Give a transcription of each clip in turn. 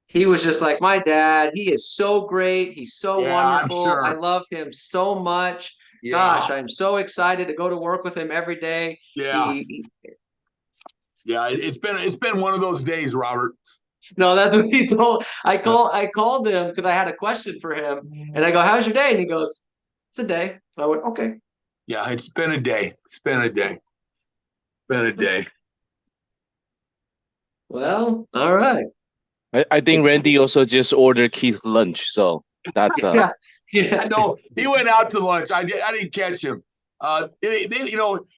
He was just like, my dad, he is so great. He's so Yeah, I'm wonderful. I sure. love him so much. Yeah, Gosh, I'm so excited to go to work with him every day. yeah, He yeah. It's been one of those days, Robert. no, that's what he told. Uh, I called him because I had a question for him, and I go, "How's your day?" And he goes, "It's a day." I went, "Okay." yeah, it's been a day. It's been a day. Been a day. Well, all right. I think Randy also just ordered Keith lunch, so that's Yeah, I yeah. know he went out to lunch. I didn't catch him.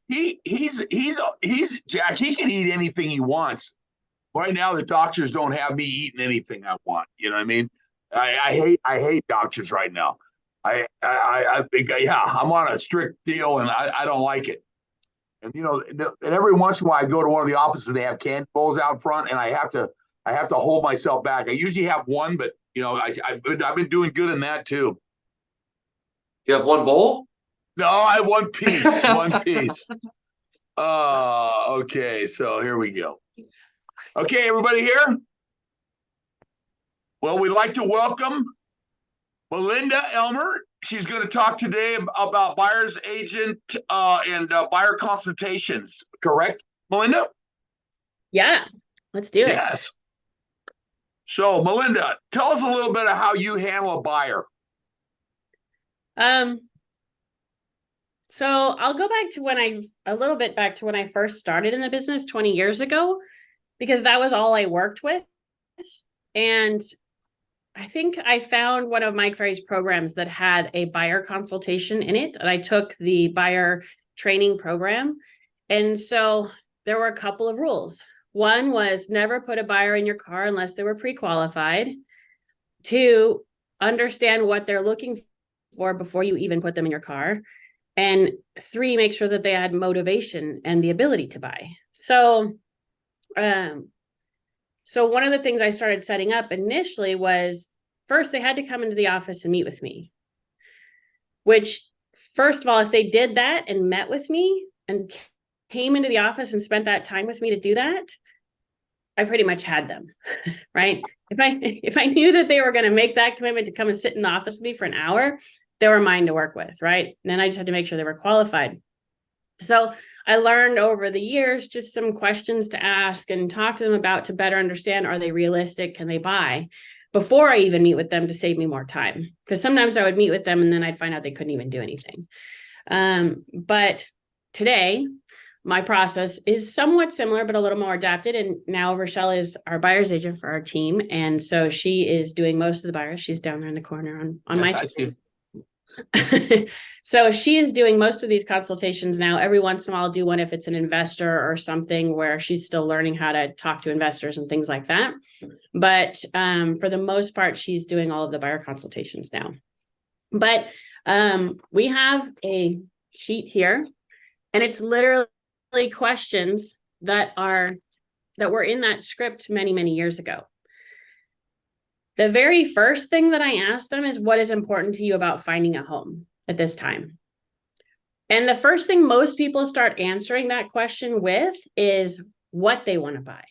He's Jack. He can eat anything he wants. Right now, the doctors don't have me eating anything I want. You know what I mean? I hate doctors right now. I think yeah, I'm on a strict deal and I don't like it. And and every once in a while I go to one of the offices, they have candy bowls out front, and I have to hold myself back. I usually have one, but I've been doing good in that too. You have one bowl? No, I have one piece, one piece. Okay, so here we go. Okay, everybody here. Well, we'd like to welcome Melinda Elmer. She's going to talk today about buyer's agent and buyer consultations. Correct, Melinda? Yeah, let's do it. Yes. So, Melinda, tell us a little bit of how you handle a buyer. Um, so I'll go back to a little bit back to when I first started in the business 20 years ago, because that was all I worked with. And I think I found one of Mike Ferry's programs that had a buyer consultation in it, and I took the buyer training program. And so there were a couple of rules. One was never put a buyer in your car unless they were pre-qualified. Two, understand what they're looking for before you even put them in your car. And three, make sure that they had motivation and the ability to buy. So one of the things I started setting up initially was, first they had to come into the office and meet with me, which, first of all, if they did that and met with me and came into the office and spent that time with me to do that, I pretty much had them, right? If I knew that they were going to make that commitment to come and sit in the office with me for an hour, they were mine to work with, right? And then I just had to make sure they were qualified. So I learned over the years just some questions to ask and talk to them about to better understand, are they realistic? Can they buy? Before I even meet with them, to save me more time. Because sometimes I would meet with them and then I'd find out they couldn't even do anything. But today, my process is somewhat similar, but a little more adapted. And now Rochelle is our buyer's agent for our team. And so she is doing most of the buyers. She's down there in the corner on my screen. So she is doing most of these consultations now. Every once in a while, I'll do one if it's an investor or something where she's still learning how to talk to investors and things like that. But for the most part, she's doing all of the buyer consultations now. But we have a sheet here, and it's literally questions that were in that script many, many years ago. The very first thing that I asked them is, what is important to you about finding a home at this time? And the first thing most people start answering that question with is what they want to buy.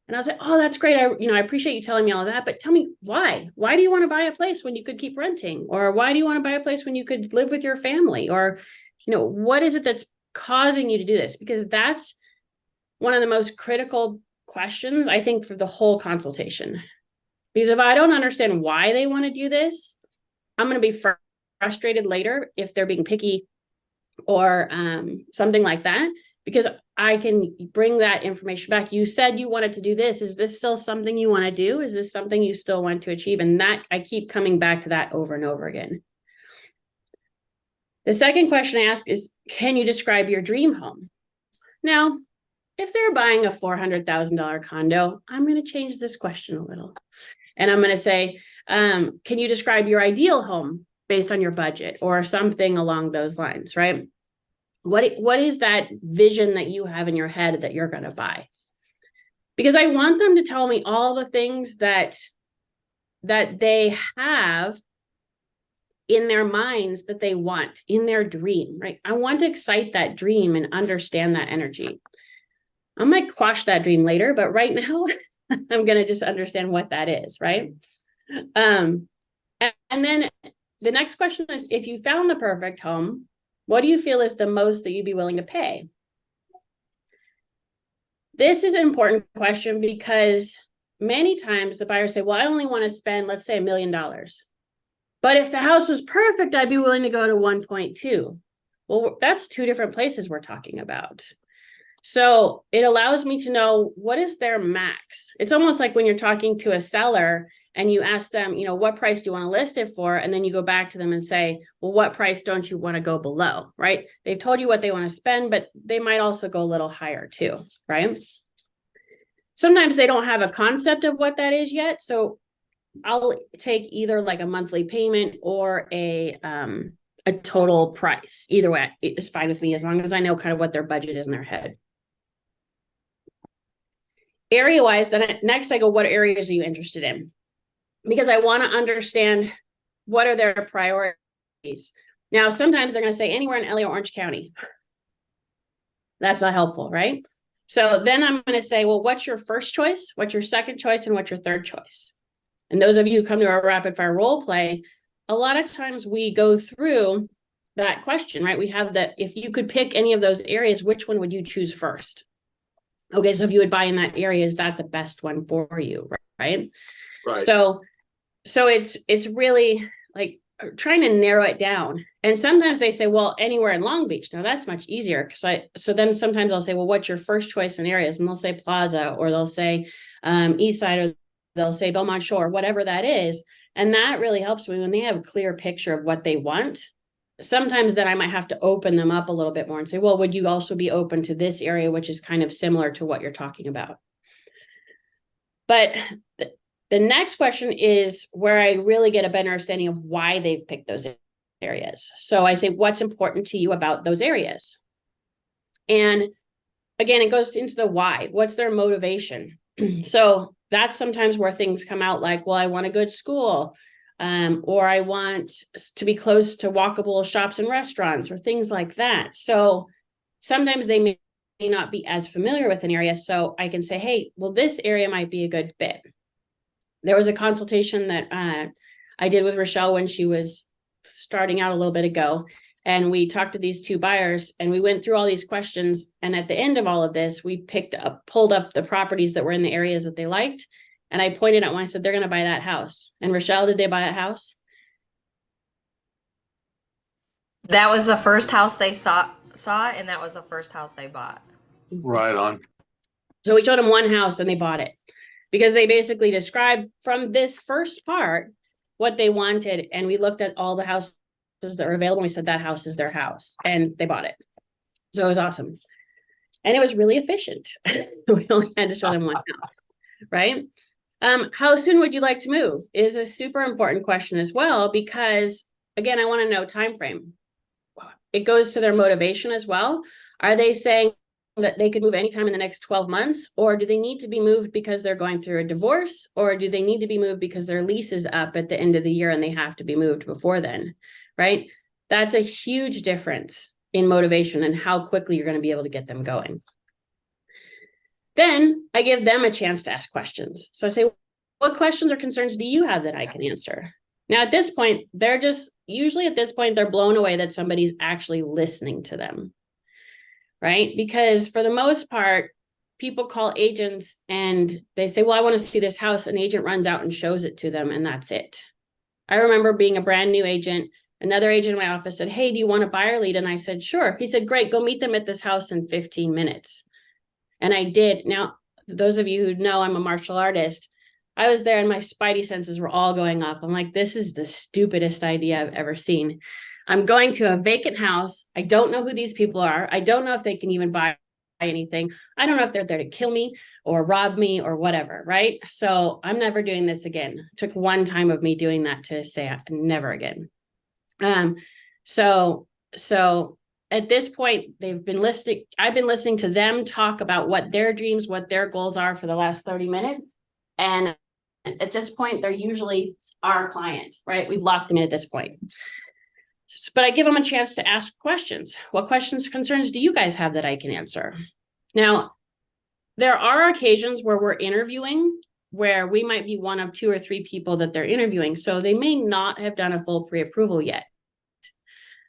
And I was like, oh, that's great. I appreciate you telling me all of that, but tell me why. Why do you want to buy a place when you could keep renting? Or why do you want to buy a place when you could live with your family? Or, what is it that's causing you to do this? Because that's one of the most critical questions, I think, for the whole consultation. Because if I don't understand why they want to do this, I'm going to be frustrated later if they're being picky or something like that, because I can bring that information back. You said you wanted to do this. Is this still something you want to do? Is this something you still want to achieve? And that, I keep coming back to that over and over again. The second question I ask is, can you describe your dream home? Now, if they're buying a $400,000 condo, I'm going to change this question a little. And I'm going to say, can you describe your ideal home based on your budget or something along those lines, right? What is that vision that you have in your head that you're going to buy? Because I want them to tell me all the things that they have in their minds that they want, in their dream, right? I want to excite that dream and understand that energy. I might quash that dream later, but right now I'm going to just understand what that is, right? And then the next question is, if you found the perfect home, what do you feel is the most that you'd be willing to pay? This is an important question because many times the buyers say, well, I only want to spend, let's say, $1 million. But if the house is perfect, I'd be willing to go to 1.2. Well, that's two different places we're talking about. So it allows me to know what is their max. It's almost like when you're talking to a seller and you ask them, you know, what price do you want to list it for? And then you go back to them and say, well, what price don't you want to go below, right? They've told you what they want to spend, but they might also go a little higher too, right? Sometimes they don't have a concept of what that is yet. So I'll take either like a monthly payment or a total price. Either way, it's fine with me as long as I know kind of what their budget is in their head. Area-wise, then next I go, what areas are you interested in? Because I want to understand what are their priorities. Now, sometimes they're going to say anywhere in LA or Orange County. That's not helpful, right? So then I'm going to say, well, what's your first choice? What's your second choice? And what's your third choice? And those of you who come to our rapid fire role play, a lot of times we go through that question, right? We have that, if you could pick any of those areas, which one would you choose first? Okay, so if you would buy in that area, is that the best one for you, right? Right. So it's really like trying to narrow it down. And sometimes they say, well, anywhere in Long Beach. Now that's much easier so then sometimes I'll say, well, what's your first choice in areas? And they'll say Plaza, or they'll say East Side, or they'll say Belmont Shore, whatever that is. And that really helps me when they have a clear picture of what they want. Sometimes then I might have to open them up a little bit more and say, well, would you also be open to this area, which is kind of similar to what you're talking about? But the next question is where I really get a better understanding of why they've picked those areas. So I say, what's important to you about those areas? And again, it goes into the why. What's their motivation? So that's sometimes where things come out like, well, I want a good school, or I want to be close to walkable shops and restaurants, or things like that. So sometimes they may not be as familiar with an area. So I can say, hey, well, this area might be a good fit. There was a consultation that I did with Rochelle when she was starting out a little bit ago. And we talked to these two buyers and we went through all these questions. And at the end of all of this, we pulled up the properties that were in the areas that they liked. And I pointed out when I said, they're going to buy that house. And Rochelle, did they buy that house? That was the first house they saw, and that was the first house they bought. Right on. So we showed them one house and they bought it because they basically described from this first part what they wanted. And we looked at all the houses that were available. And we said, that house is their house, and they bought it. So it was awesome. And it was really efficient. We only had to show them one house, right? How soon would you like to move is a super important question as well, because again, I want to know time frame. It goes to their motivation as well. Are they saying that they could move anytime in the next 12 months, or do they need to be moved because they're going through a divorce, or do they need to be moved because their lease is up at the end of the year and they have to be moved before then, right? That's a huge difference in motivation and how quickly you're going to be able to get them going. Then I give them a chance to ask questions. So I say, what questions or concerns do you have that I can answer? Now, at this point, they're blown away that somebody's actually listening to them, right? Because for the most part, people call agents and they say, well, I want to see this house. An agent runs out and shows it to them, and that's it. I remember being a brand new agent. Another agent in my office said, hey, do you want a buyer lead? And I said, sure. He said, great, go meet them at this house in 15 minutes. And I did. Now, those of you who know I'm a martial artist, I was there and my spidey senses were all going off. I'm like, this is the stupidest idea I've ever seen. I'm going to a vacant house. I don't know who these people are. I don't know if they can even buy anything. I don't know if they're there to kill me or rob me or whatever, right? So I'm never doing this again. It took one time of me doing that to say never again. So at this point, I've been listening to them talk about what their dreams, what their goals are for the last 30 minutes. And at this point, they're usually our client, right? We've locked them in at this point. But I give them a chance to ask questions. What questions, concerns do you guys have that I can answer? Now, there are occasions where we're interviewing where we might be one of 2 or 3 people that they're interviewing. So they may not have done a full pre-approval yet.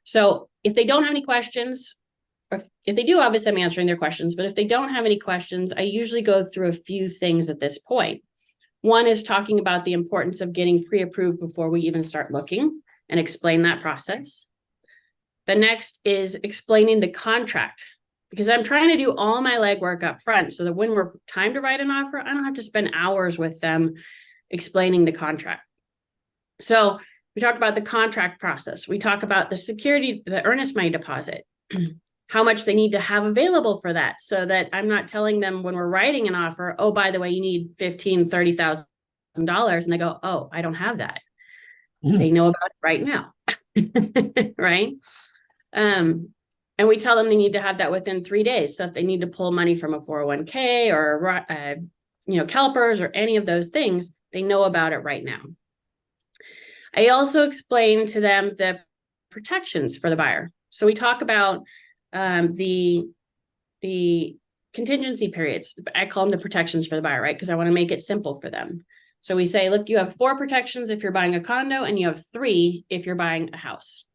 So if they don't have any questions, or if they do, obviously I'm answering their questions, but if they don't have any questions, I usually go through a few things at this point. One is talking about the importance of getting pre-approved before we even start looking and explain that process. The next is explaining the contract, because I'm trying to do all my legwork up front so that when we're time to write an offer, I don't have to spend hours with them explaining the contract. So we talk about the contract process. We talk about the security, the earnest money deposit, how much they need to have available for that, so that I'm not telling them when we're writing an offer, oh, by the way, you need $15,000, $30,000. And they go, oh, I don't have that. They know about it right now. Right. And we tell them they need to have that within 3 days. So if they need to pull money from a 401k or, CalPERS or any of those things, they know about it right now. I also explain to them the protections for the buyer. So we talk about the contingency periods. I call them the protections for the buyer, right? Because I want to make it simple for them. So we say, look, you have 4 protections if you're buying a condo, and you have 3 if you're buying a house.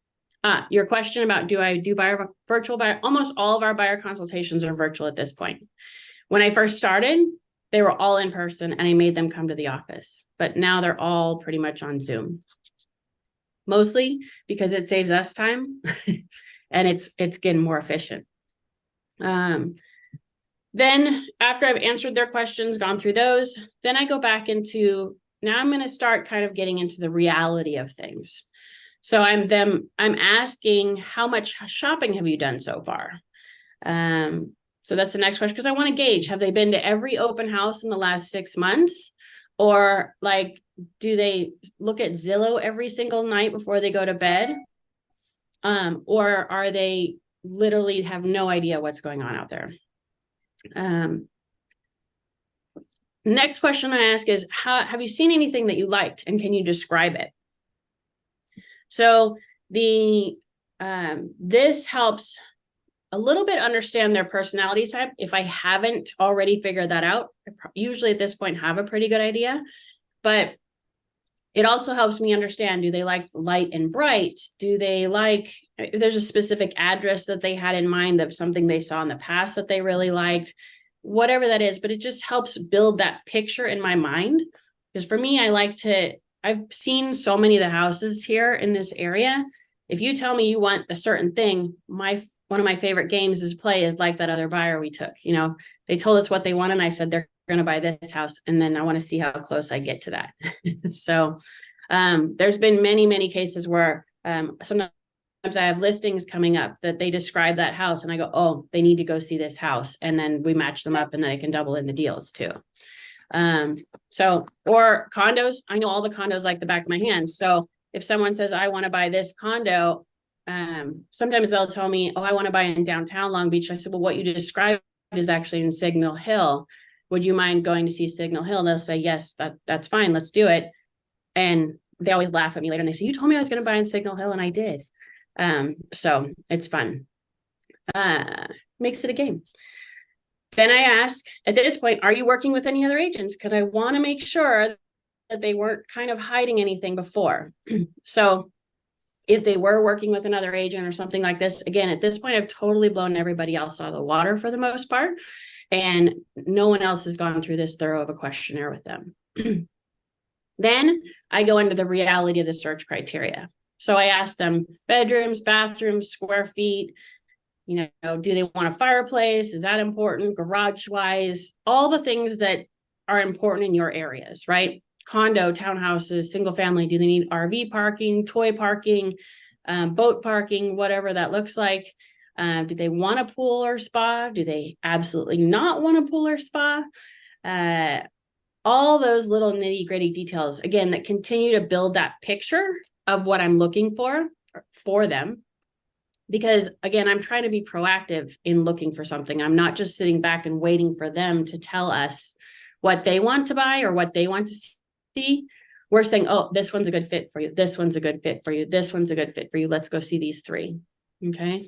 Your question about do I do virtual buyer? Almost all of our buyer consultations are virtual at this point. When I first started, they were all in person and I made them come to the office, but now they're all pretty much on Zoom. Mostly because it saves us time and it's getting more efficient. Then after I've answered their questions, gone through those, then I go back into, now I'm going to start kind of getting into the reality of things. So I'm asking, how much shopping have you done so far? So that's the next question, because I want to gauge, have they been to every open house in the last 6 months? Or like, do they look at Zillow every single night before they go to bed? Or are they literally have no idea what's going on out there? Next question I ask is, have you seen anything that you liked, and can you describe it? So this helps a little bit understand their personality type. If I haven't already figured that out, I usually at this point have a pretty good idea, but it also helps me understand, do they like light and bright? Do they like, if there's a specific address that they had in mind of something they saw in the past that they really liked, whatever that is, but it just helps build that picture in my mind. Because for me, I've seen so many of the houses here in this area. If you tell me you want a certain thing, one of my favorite games is like that other buyer we took. They told us what they want, and I said they're going to buy this house, and then I want to see how close I get to that. So there's been many, many cases where sometimes I have listings coming up that they describe that house, and I go, oh, they need to go see this house, and then we match them up, and then I can double in the deals too. Or condos, I know all the condos like the back of my hand. So if someone says, I want to buy this condo, sometimes they'll tell me, oh, I want to buy in downtown Long Beach. I said, well, what you described is actually in Signal Hill. Would you mind going to see Signal Hill? And they'll say, yes, that's fine. Let's do it. And they always laugh at me later and they say, you told me I was going to buy in Signal Hill, and I did. So it's fun. Makes it a game. Then I ask at this point, are you working with any other agents? Because I want to make sure that they weren't kind of hiding anything before. So if they were working with another agent or something like this, again, at this point, I've totally blown everybody else out of the water for the most part. And no one else has gone through this thorough of a questionnaire with them. Then I go into the reality of the search criteria. So I ask them bedrooms, bathrooms, square feet, do they want a fireplace? Is that important? Garage wise, all the things that are important in your areas, right? Condo, townhouses, single family, do they need RV parking, toy parking, boat parking, whatever that looks like? Do they want a pool or spa? Do they absolutely not want a pool or spa? All those little nitty gritty details, again, that continue to build that picture of what I'm looking for them. Because again, I'm trying to be proactive in looking for something. I'm not just sitting back and waiting for them to tell us what they want to buy or what they want to see, we're saying, oh, this one's a good fit for you. This one's a good fit for you. This one's a good fit for you. Let's go see these three. Okay.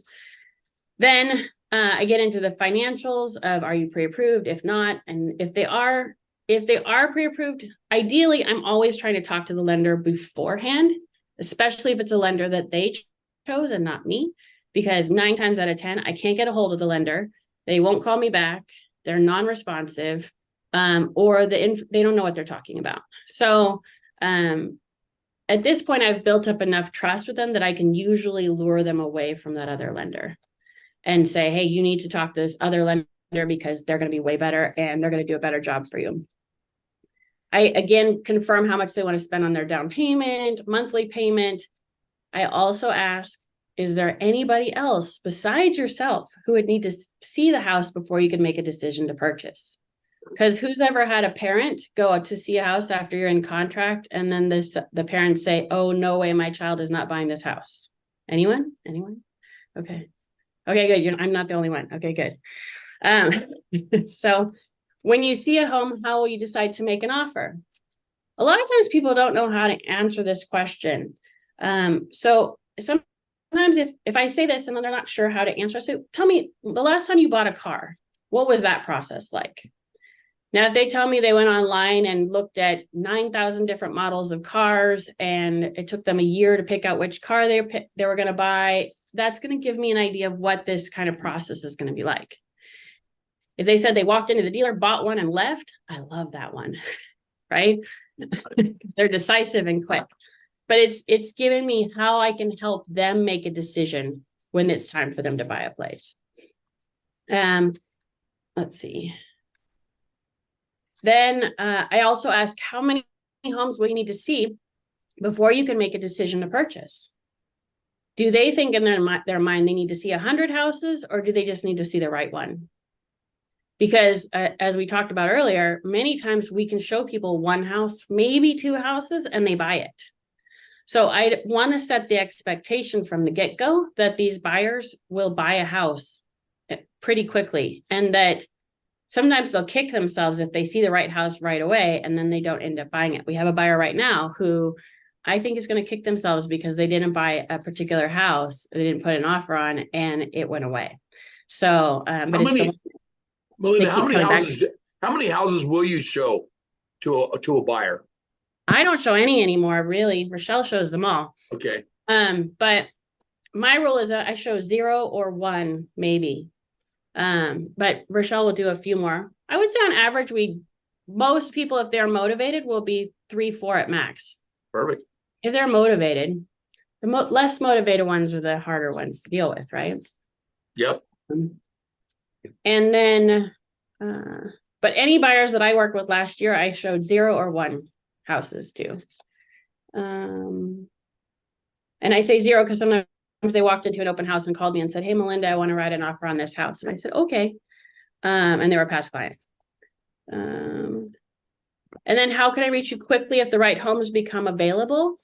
Then I get into the financials of, are you pre-approved? If not, and if they are pre-approved, ideally, I'm always trying to talk to the lender beforehand, especially if it's a lender that they chose and not me, because 9 times out of 10, I can't get a hold of the lender. They won't call me back. They're non-responsive, or they don't know what they're talking about. So at this point, I've built up enough trust with them that I can usually lure them away from that other lender and say, hey, you need to talk to this other lender because they're going to be way better and they're going to do a better job for you. I, again, confirm how much they want to spend on their down payment, monthly payment. I also ask, is there anybody else besides yourself who would need to see the house before you can make a decision to purchase? Because who's ever had a parent go to see a house after you're in contract and then the parents say, oh, no way, my child is not buying this house. Anyone? Okay. Okay, good. I'm not the only one. Okay, good. So when you see a home, how will you decide to make an offer? A lot of times people don't know how to answer this question. So sometimes if I say this and they're not sure how to answer, I say, tell me the last time you bought a car, what was that process like? Now, if they tell me they went online and looked at 9,000 different models of cars and it took them a year to pick out which car they were going to buy, that's going to give me an idea of what this kind of process is going to be like. If they said they walked into the dealer, bought one and left, I love that one, right? They're decisive and quick. But it's giving me how I can help them make a decision when it's time for them to buy a place. Let's see. Then I also ask, how many homes will you need to see before you can make a decision to purchase? Do they think in their mind they need to see 100 houses, or do they just need to see the right one? Because as we talked about earlier, many times we can show people one house, maybe 2 houses, and they buy it. So I want to set the expectation from the get-go that these buyers will buy a house pretty quickly, and that sometimes they'll kick themselves if they see the right house right away and then they don't end up buying it. We have a buyer right now who I think is going to kick themselves because they didn't buy a particular house, they didn't put an offer on, and it went away. So, but Melinda, how many houses will you show to a buyer? I don't show any anymore, really. Rochelle shows them all. Okay. But my rule is that I show 0 or 1, maybe. But Rochelle will do a few more. I would say on average, most people, if they're motivated, will be 3, 4 at max. Perfect. If they're motivated, the less motivated ones are the harder ones to deal with, right? Yep. And then, but any buyers that I worked with last year, I showed 0 or 1 houses to. And I say 0 because sometimes they walked into an open house and called me and said, hey, Melinda, I want to write an offer on this house. And I said, okay. And they were a past client. And then how can I reach you quickly if the right homes become available?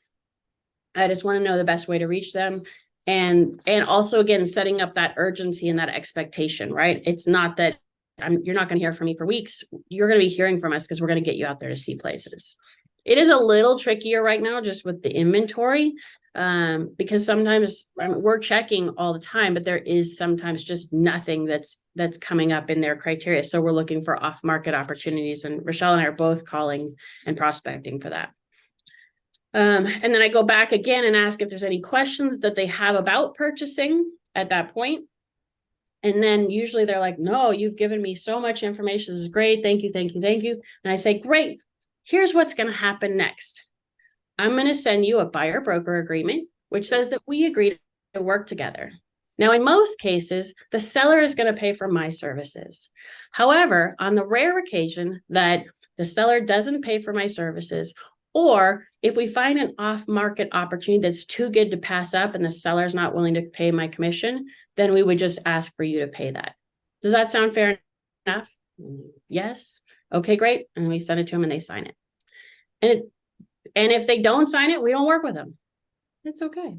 I just want to know the best way to reach them. And also, again, setting up that urgency and that expectation, right? It's not that you're not going to hear from me for weeks. You're going to be hearing from us because we're going to get you out there to see places. It is a little trickier right now just with the inventory, because sometimes we're checking all the time, but there is sometimes just nothing that's coming up in their criteria. So we're looking for off-market opportunities, and Rochelle and I are both calling and prospecting for that. And then I go back again and ask if there's any questions that they have about purchasing at that point. And then usually they're like, no, you've given me so much information. This is great. Thank you, thank you, thank you. And I say, great. Here's what's going to happen next. I'm going to send you a buyer broker agreement, which says that we agree to work together. Now, in most cases, the seller is going to pay for my services. However, on the rare occasion that the seller doesn't pay for my services, or if we find an off-market opportunity that's too good to pass up and the seller's not willing to pay my commission, then we would just ask for you to pay that. Does that sound fair enough? Yes. Okay, great. And we send it to them and they sign it. And if they don't sign it, we don't work with them. It's okay.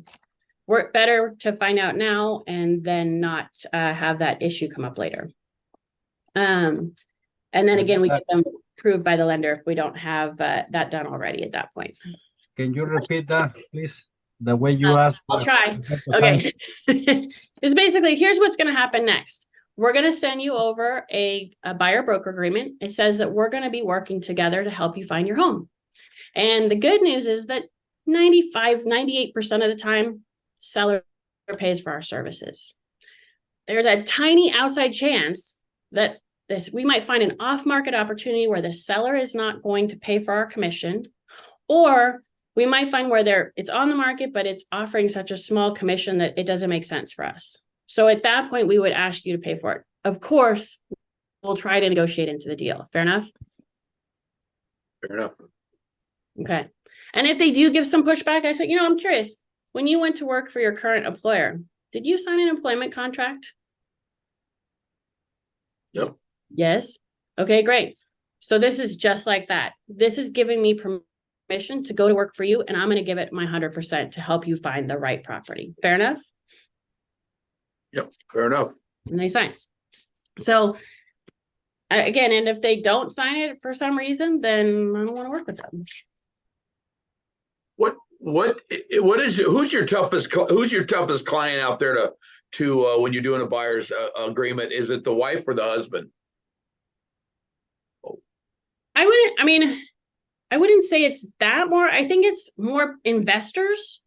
We're better to find out now and then not have that issue come up later. And then again, we get them approved by the lender if we don't have that done already at that point. Can you repeat that, please? The way you asked. I'll try. Okay. Just basically, here's what's going to happen next. We're going to send you over a buyer broker agreement. It says that we're going to be working together to help you find your home. And the good news is that 98% of the time, seller pays for our services. There's a tiny outside chance that we might find an off-market opportunity where the seller is not going to pay for our commission, or we might find where it's on the market, but it's offering such a small commission that it doesn't make sense for us. So at that point, we would ask you to pay for it. Of course, we'll try to negotiate into the deal. Fair enough? Fair enough. Okay. And if they do give some pushback, I said, I'm curious, when you went to work for your current employer, did you sign an employment contract? Yep. Yes. Okay, great. So this is just like that. This is giving me permission to go to work for you, and I'm going to give it my 100% to help you find the right property. Fair enough? Yep. Fair enough. And they sign. So again, and if they don't sign it for some reason, then I don't want to work with them. Who's your toughest client out there to when you're doing a buyer's agreement? Is it the wife or the husband? I wouldn't say it's that more. I think it's more investors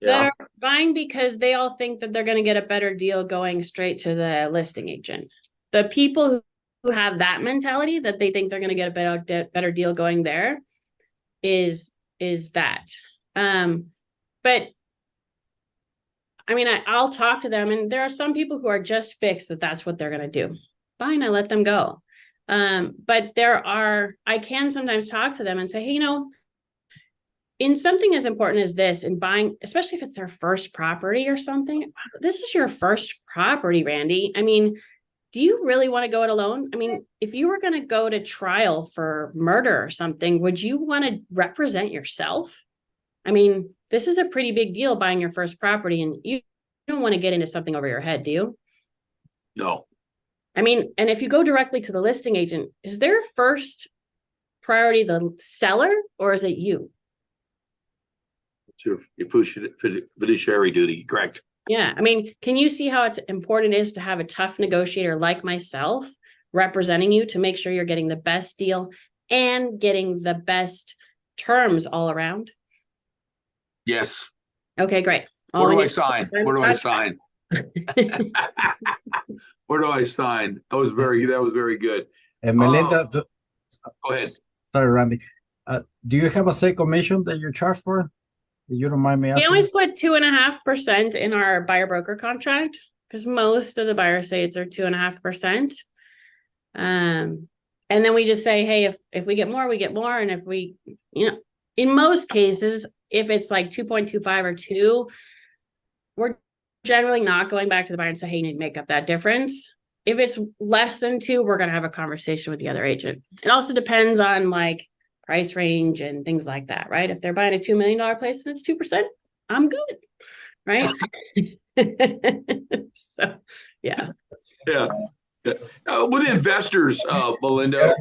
that are buying because they all think that they're going to get a better deal going straight to the listing agent. The people who have that mentality that they think they're going to get a better deal going there is that. But I'll talk to them, and there are some people who are just fixed that that's what they're going to do. Fine, I let them go. But I can sometimes talk to them and say, hey, in something as important as this, in buying, especially if it's their first property or something, this is your first property, Randy. Do you really want to go it alone? If you were going to go to trial for murder or something, would you want to represent yourself? This is a pretty big deal buying your first property, and you don't want to get into something over your head, do you? No. And if you go directly to the listing agent, is their first priority the seller or is it you? It's your fiduciary duty, correct? Yeah. Can you see how important it is to have a tough negotiator like myself representing you to make sure you're getting the best deal and getting the best terms all around? Yes. Okay, great. Where do I sign? Where do I sign? Where do I sign? That was very good. And Melinda, Go ahead. Sorry, Randy. Do you have a say commission that you charge for? You don't mind me asking? We always put 2.5% in our buyer broker contract because most of the buyers say it's their 2.5%. And then we just say, hey, if we get more, we get more. And if we, in most cases, if it's like 2.25 or 2, we're generally not going back to the buyer and say, hey, you need to make up that difference. If it's less than 2, we're going to have a conversation with the other agent. It also depends on price range and things like that, right? If they're buying a $2 million place and it's 2%, I'm good, right? So, yeah. Yeah. With investors, Melinda,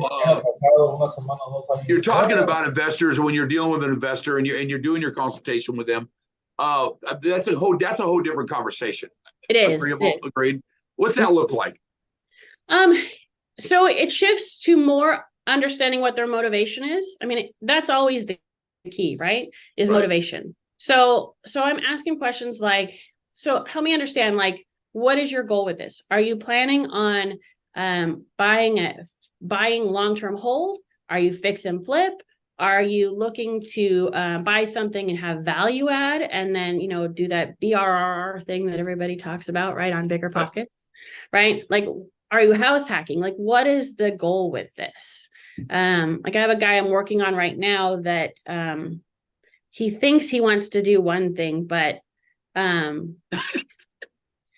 you're talking about investors when you're dealing with an investor and you're doing your consultation with them. That's a whole different conversation. It is. Agreeable, agreed. What's that look like? So it shifts to more understanding what their motivation is. That's always the key, right? Is motivation. So I'm asking questions like, so help me understand, what is your goal with this? Are you planning on buying long-term hold? Are you fix and flip? Are you looking to buy something and have value add and then, do that BRRR thing that everybody talks about, right? On bigger pockets, right? Are you house hacking? What is the goal with this? I have a guy I'm working on right now that he thinks he wants to do one thing, but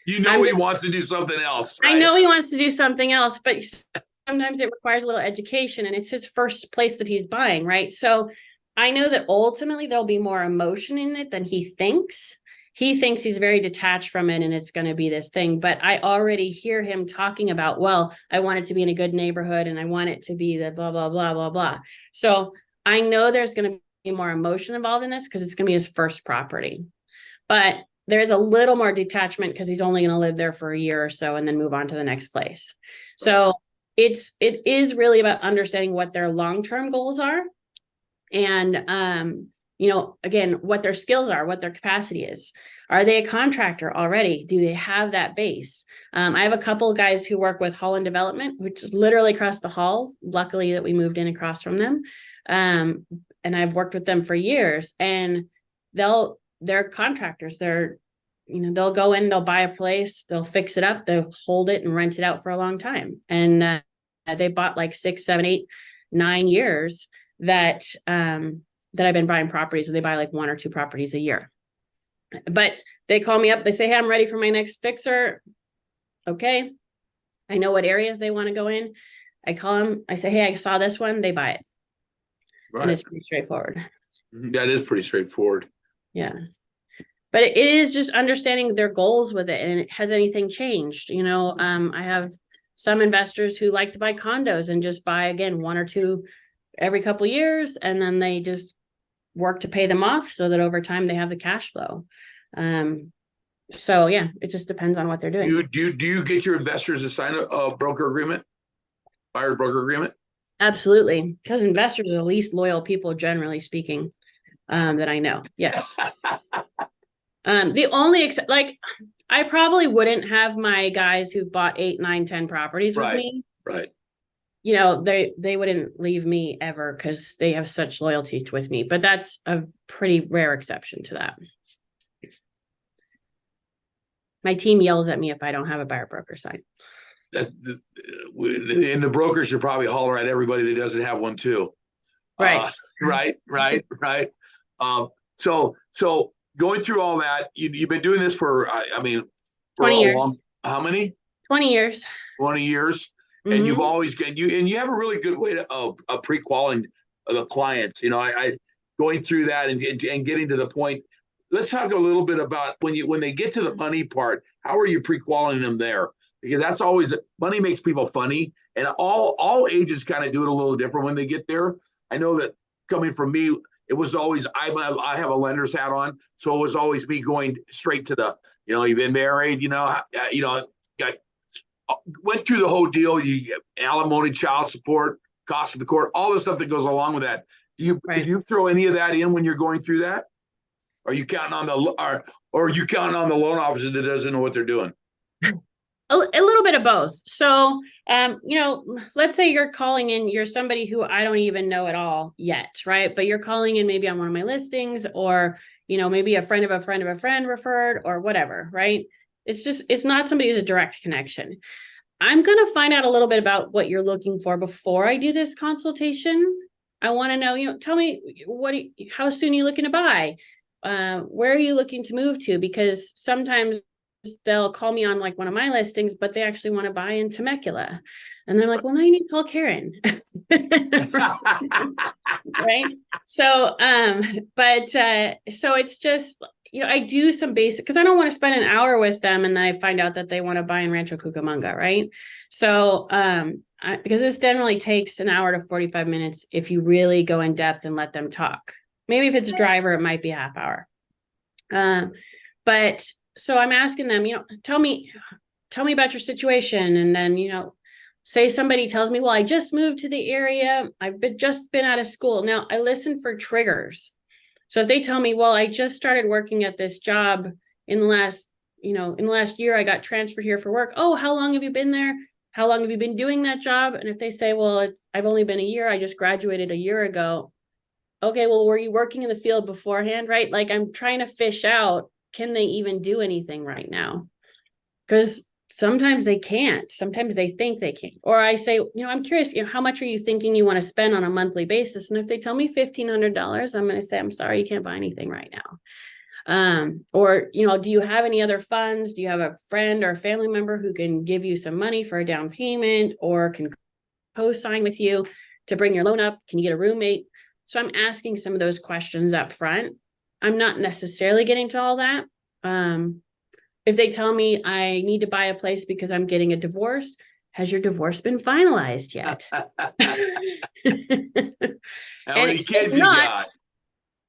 he wants to do something else. Right? I know he wants to do something else, but sometimes it requires a little education, and it's his first place that he's buying, right? So I know that ultimately there'll be more emotion in it than he thinks. he thinks he's very detached from it and it's going to be this thing. But I already hear him talking about, well, I want it to be in a good neighborhood and I want it to be the blah, blah, blah, blah, blah. So I know there's going to be more emotion involved in this because it's going to be his first property. But there's a little more detachment because he's only going to live there for a year or so and then move on to the next place. So it is really about understanding what their long-term goals are. And, again, what their skills are, what their capacity is. Are they a contractor already? Do they have that base? I have a couple of guys who work with Holland Development, which is literally across the hall. Luckily that we moved in across from them. And I've worked with them for years, and they're contractors. They'll go in, they'll buy a place, they'll fix it up, they'll hold it and rent it out for a long time. And they bought like 6, 7, 8, 9 years that I've been buying properties. So they buy like 1 or 2 properties a year. But they call me up, they say, hey, I'm ready for my next fixer. Okay. I know what areas they want to go in. I call them, I say, hey, I saw this one, they buy it. Right. And it's pretty straightforward. That is pretty straightforward. Yeah. But it is just understanding their goals with it. And has anything changed? I have some investors who like to buy condos and just buy, again, 1 or 2 every couple of years. And then they just work to pay them off so that over time they have the cash flow. So yeah, it just depends on what they're doing. Do you get your investors to sign a broker agreement? Buyer broker agreement? Absolutely. Because investors are the least loyal people, generally speaking, that I know. Yes. The only I probably wouldn't have my guys who've bought 8, 9, 10 properties with me. Right. They wouldn't leave me ever because they have such loyalty with me. But that's a pretty rare exception to that. My team yells at me if I don't have a buyer broker sign. And the brokers should probably holler at everybody that doesn't have one too. Right. Right. So going through all that, you've been doing this for 20 years. How many? 20 years. 20 years. And Mhm. you've always you have a really good way of pre-qualifying the clients. I going through that and getting to the point. Let's talk a little bit about when they get to the money part. How are you pre-qualifying them there? Because that's always money makes people funny, and all agents kind of do it a little different when they get there. I know that coming from me, it was always I have a lender's hat on, so it was always me going straight to the you've been married, went through the whole deal. You get alimony, child support, cost of the court, all the stuff that goes along with that. Do you throw any of that in when you're going through that? Are you counting on or are you counting on the loan officer that doesn't know what they're doing? A little bit of both. So, let's say you're calling in, you're somebody who I don't even know at all yet, right? But you're calling in maybe on one of my listings, or, maybe a friend of a friend of a friend referred, or whatever, right? It's not somebody who's a direct connection. I'm going to find out a little bit about what you're looking for before I do this consultation. I want to know, tell me how soon are you looking to buy? Where are you looking to move to? Because sometimes they'll call me on like one of my listings, but they actually want to buy in Temecula. And they're like, well, now you need to call Karen. Right. So, so it's just, I do some basic, because I don't want to spend an hour with them and then I find out that they want to buy in Rancho Cucamonga. Right. So, because this generally takes an hour to 45 minutes if you really go in depth and let them talk. Maybe if it's a driver, it might be a half hour. But so I'm asking them, tell me about your situation. And then, say somebody tells me, well, I just moved to the area. I've just been out of school. Now I listen for triggers. So if they tell me, well, I just started working at this job in the last year, I got transferred here for work. Oh, how long have you been there? How long have you been doing that job? And if they say, well, I've only been a year, I just graduated a year ago. Okay, well, were you working in the field beforehand, right? Like I'm trying to fish out, can they even do anything right now? Because sometimes they can't. Sometimes they think they can. Or I say, I'm curious, how much are you thinking you want to spend on a monthly basis? And if they tell me $1,500, I'm going to say, I'm sorry, you can't buy anything right now. Or, do you have any other funds? Do you have a friend or a family member who can give you some money for a down payment or can co-sign with you to bring your loan up? Can you get a roommate? So I'm asking some of those questions up front. I'm not necessarily getting to all that, if they tell me I need to buy a place because I'm getting a divorce, has your divorce been finalized yet? How many if kids you not, got?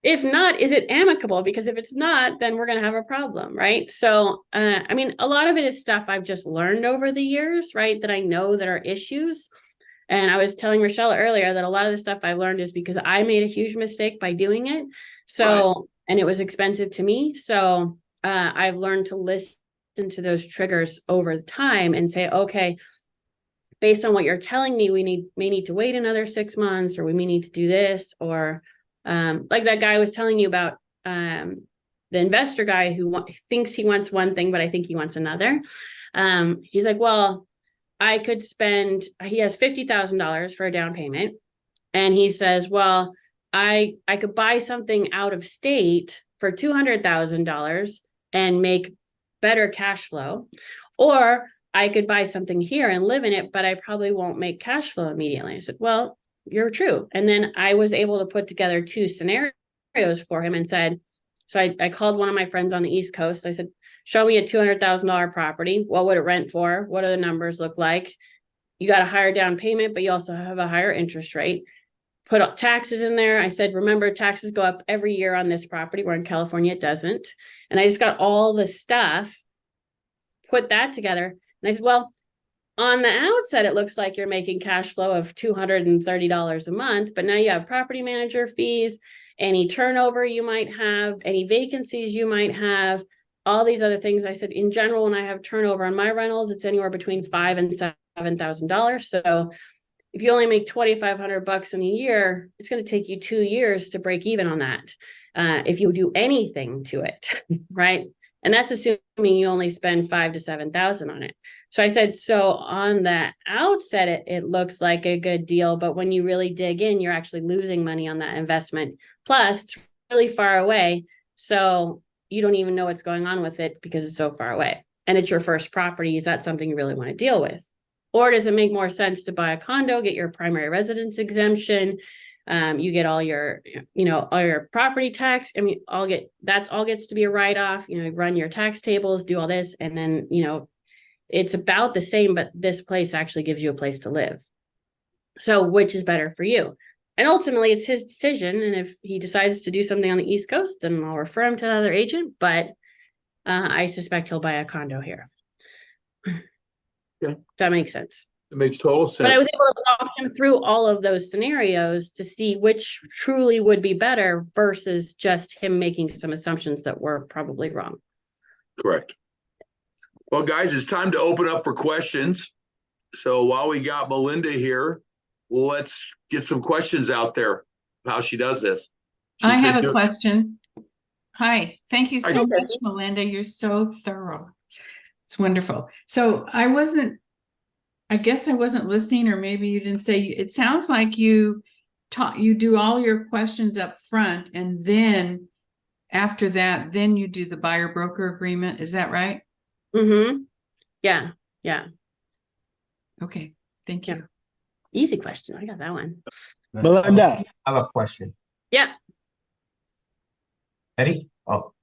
If not, is it amicable? Because if it's not, then we're going to have a problem, right? So, I mean, a lot of it is stuff I've just learned over the years, right? That I know that are issues. And I was telling Rochelle earlier that a lot of the stuff I learned is because I made a huge mistake by doing it. So, and it was expensive to me. So, I've learned to listen to those triggers over time and say, okay, based on what you're telling me, we may need to wait another 6 months, or we may need to do this, or like that guy I was telling you about, the investor guy who thinks he wants one thing, but I think he wants another. He's like, well, I could spend, he has $50,000 for a down payment. And he says, well, I could buy something out of state for $200,000 and make better cash flow, or I could buy something here and live in it, but I probably won't make cash flow immediately. I said, well, you're true. And then I was able to put together 2 scenarios for him and said, so I called one of my friends on the East Coast. I said, show me a $200,000 property. What would it rent for? What do the numbers look like? You got a higher down payment, but you also have a higher interest rate. Put taxes in there. I said, remember, taxes go up every year on this property, where in California it doesn't. And I just got all the stuff, put that together. And I said, well, on the outset, it looks like you're making cash flow of $230 a month, but now you have property manager fees, any turnover you might have, any vacancies you might have, all these other things. I said, in general, when I have turnover on my rentals, it's anywhere between $5,000 and $7,000. So if you only make $2,500 in a year, it's going to take you 2 years to break even on that. If you do anything to it, right? And that's assuming you only spend $5,000 to $7,000 on it. So I said, so on the outset, it looks like a good deal, but when you really dig in, you're actually losing money on that investment. Plus, it's really far away, so you don't even know what's going on with it because it's so far away. And it's your first property. Is that something you really want to deal with? Or does it make more sense to buy a condo, get your primary residence exemption? You get all your, all your property tax. I mean, that all gets to be a write-off, run your tax tables, do all this. And then, it's about the same, but this place actually gives you a place to live. So which is better for you? And ultimately it's his decision. And if he decides to do something on the East Coast, then I'll refer him to another agent, but I suspect he'll buy a condo here. Okay. That makes sense. It makes total sense. But I was able to walk him through all of those scenarios to see which truly would be better versus just him making some assumptions that were probably wrong. Correct. Well, guys, it's time to open up for questions. So while we got Melinda here, let's get some questions out there, how she does this. I have a question. Hi, thank you Hi. so much, Melinda. You're so thorough. It's wonderful. So I guess I wasn't listening, or maybe you didn't say, it sounds like you do all your questions up front, and then after that, then you do the buyer broker agreement. Is that right? Mm-hmm. Yeah. Okay, thank you. Easy question. I got that one. Melinda. I have a question. Yeah. Eddie? Oh.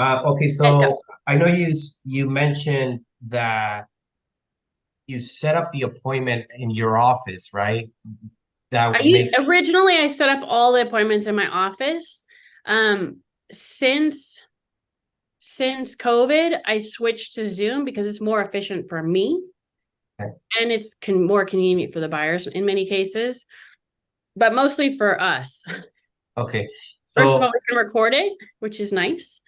Okay, so I know you mentioned that you set up the appointment in your office, right? Originally, I set up all the appointments in my office. Since COVID, I switched to Zoom because it's more efficient for me. Okay. And it's more convenient for the buyers in many cases, but mostly for us. Okay. First of all, we can record it, which is nice.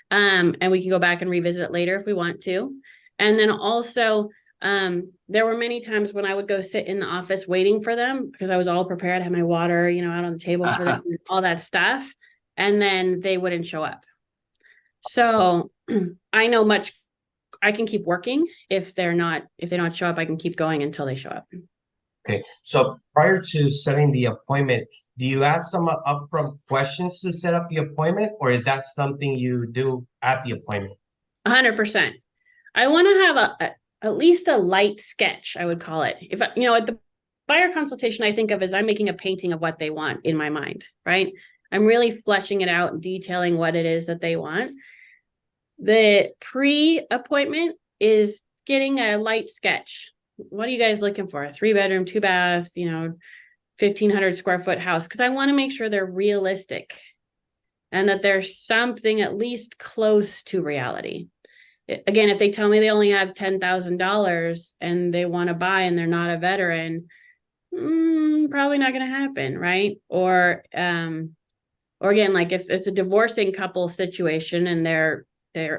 And we can go back and revisit it later if we want to. And then also, there were many times when I would go sit in the office waiting for them because I was all prepared, I had my water, out on the table for them, all that stuff. And then they wouldn't show up. So I know I can keep working. If they don't show up, I can keep going until they show up. Okay. So prior to setting the appointment, do you ask some upfront questions to set up the appointment, or is that something you do at the appointment? 100%. I want to have at least a light sketch, I would call it. If at the buyer consultation, I think of as I'm making a painting of what they want in my mind, right? I'm really fleshing it out and detailing what it is that they want. The pre-appointment is getting a light sketch. What are you guys looking for? A 3-bedroom, 2-bath, 1,500 square foot house? Because I want to make sure they're realistic and that there's something at least close to reality. Again, if they tell me they only have $10,000 and they want to buy and they're not a veteran, probably not going to happen, right? Or again, like if it's a divorcing couple situation and they're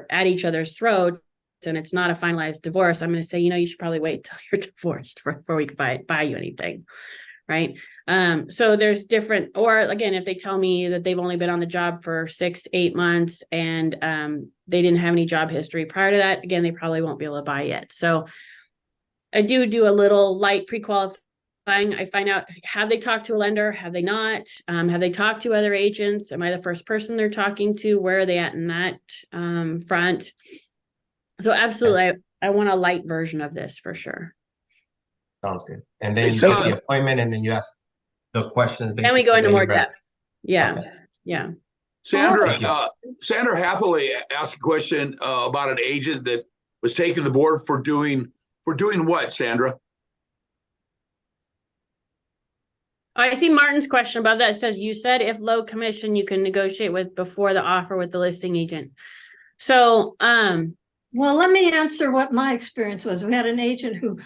at each other's throats and it's not a finalized divorce, I'm going to say, you should probably wait till you're divorced before we can buy you anything, right? So there's different, or again, if they tell me that they've only been on the job for 6-8 months and they didn't have any job history prior to that, again, they probably won't be able to buy yet. So I do a little light pre-qualifying. I find out, have they talked to a lender? Have they not? Have they talked to other agents? Am I the first person they're talking to? Where are they at in that front? So absolutely, I want a light version of this for sure. Sounds good. And then you So- get the appointment and then you ask the questions. Then we go into basically more that you're depth. Yeah, Okay. yeah. Sandra Hathaway asked a question about an agent that was taking the board for doing what, Sandra? I see Martin's question above that. It says, you said if low commission, you can negotiate with before the offer with the listing agent. So, Well, let me answer what my experience was. We had an agent who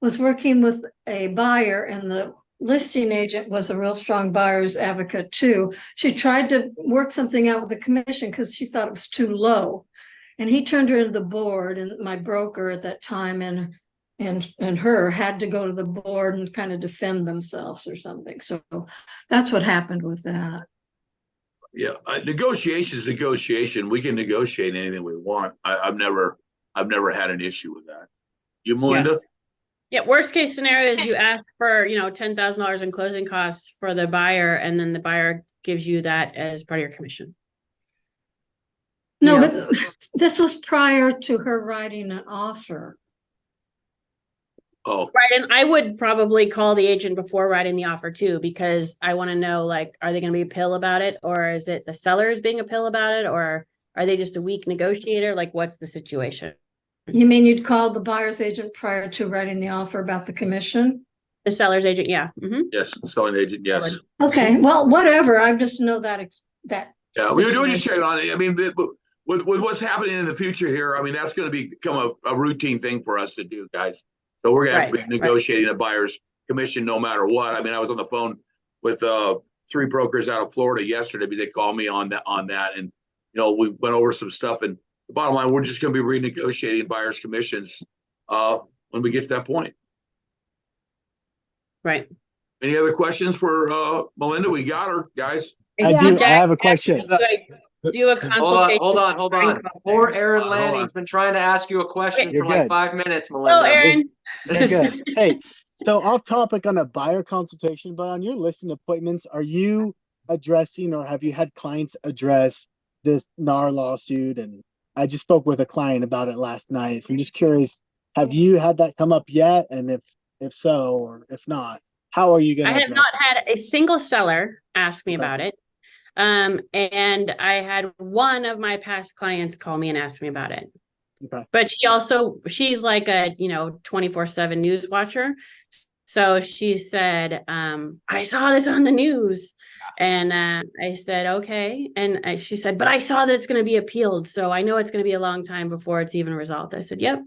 was working with a buyer, and the listing agent was a real strong buyer's advocate too. She tried to work something out with the commission because she thought it was too low. And he turned her into the board, and my broker at that time and her had to go to the board and kind of defend themselves or something. So that's what happened with that. Yeah, negotiation is negotiation. We can negotiate anything we want. I've never had an issue with that. You, Melinda? yeah, worst case scenario is you ask for, $10,000 in closing costs for the buyer, and then the buyer gives you that as part of your commission. No, Yeah. but this was prior to her writing an offer. Oh, Right, and I would probably call the agent before writing the offer too, because I want to know, like, are they going to be a pill about it, or is it the sellers being a pill about it, or are they just a weak negotiator? Like, what's the situation? You mean you'd call the buyer's agent prior to writing the offer about the commission? The seller's agent, yeah. yes, selling agent, yes. Okay, well, whatever. I just know that that. Yeah, we were just situation. checking on it. I mean, with what's happening in the future here, I mean, that's going to become a routine thing for us to do, guys. So we're going to have to be negotiating a buyer's commission no matter what. I mean, I was on the phone with 3 brokers out of Florida yesterday because they called me on that, and we went over some stuff. And the bottom line, we're just going to be renegotiating buyer's commissions when we get to that point. Right. Any other questions for Melinda? We got her, guys. I do. I have a question. Do a consultation. Hold on. Poor Aaron Hold on. Lanning's been trying to ask you a question You're for like good. 5 minutes, Hello, Melinda. Aaron. You're good. Hey, so off topic on a buyer consultation, but on your listing appointments, are you addressing or have you had clients address this NAR lawsuit? And I just spoke with a client about it last night. So I'm just curious, have you had that come up yet? And if so, or if not, how are you going to I have not had a single seller ask me about it. And I had one of my past clients call me and ask me about it. Okay. But she's like a, 24/7 news watcher. So she said, I saw this on the news. And I said, okay. And she said, but I saw that it's going to be appealed. So I know it's going to be a long time before it's even resolved. I said, yep.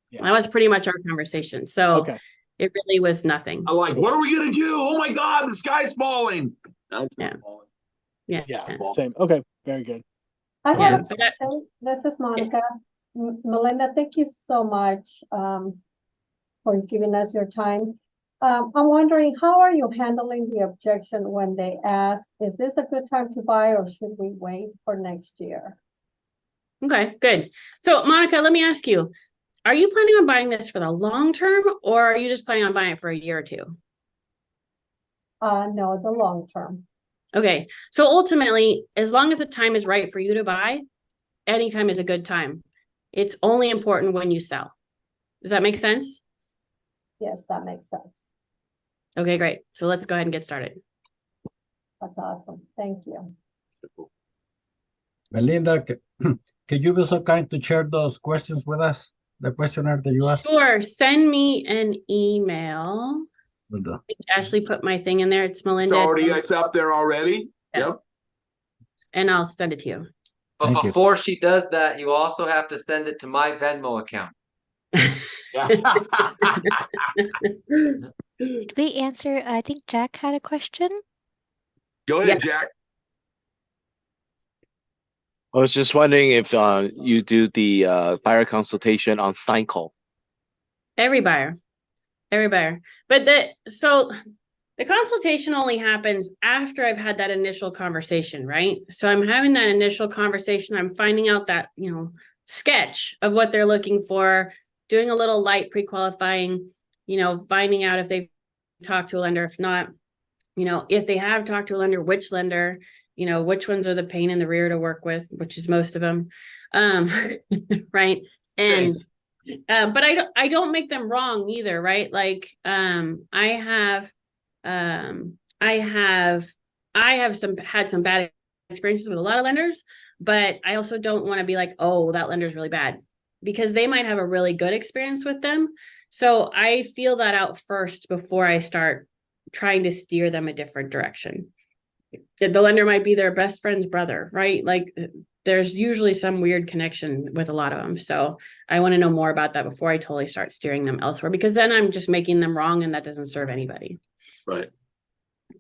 Yeah. That was pretty much our conversation. So Okay. it really was nothing. I'm like, what are we going to do? Oh my God, the sky's falling. No, it's not Yeah. falling. Yeah. Yeah. Same. Okay. Very good. I Yeah, have a but question. This is Monica. Melinda, thank you so much for giving us your time. I'm wondering, how are you handling the objection when they ask, is this a good time to buy or should we wait for next year? Okay, good. So Monica, let me ask you, are you planning on buying this for the long term, or are you just planning on buying it for a year or two? No, the long term. Okay, so ultimately, as long as the time is right for you to buy, any time is a good time. It's only important when you sell. Does that make sense? Yes, that makes sense. Okay, great. So let's go ahead and get started. That's awesome. Thank you. Melinda, can you be so kind to share those questions with us? The questionnaire that you asked? Sure, send me an email. Will do. Ashley put my thing in there. It's Melinda. It's up there already. Yeah. Yep. And I'll send it to you. But Thank you. before she does that, you also have to send it to my Venmo account. Yeah. Did we answer? I think Jack had a question. Go ahead, Jack. I was just wondering if you do the buyer consultation on sign call. Every buyer. But the consultation only happens after I've had that initial conversation, right? So I'm having that initial conversation. I'm finding out that, sketch of what they're looking for, doing a little light pre-qualifying, finding out if they've talked to a lender. If not, if they have talked to a lender, which lender, which ones are the pain in the rear to work with, which is most of them. Right. And Thanks. but I don't make them wrong either, right? Like I have had some bad experiences with a lot of lenders, but I also don't want to be like, oh, that lender's really bad, because they might have a really good experience with them. So I feel that out first before I start trying to steer them a different direction. The lender might be their best friend's brother, right? Like there's usually some weird connection with a lot of them. So I want to know more about that before I totally start steering them elsewhere, because then I'm just making them wrong and that doesn't serve anybody. Right.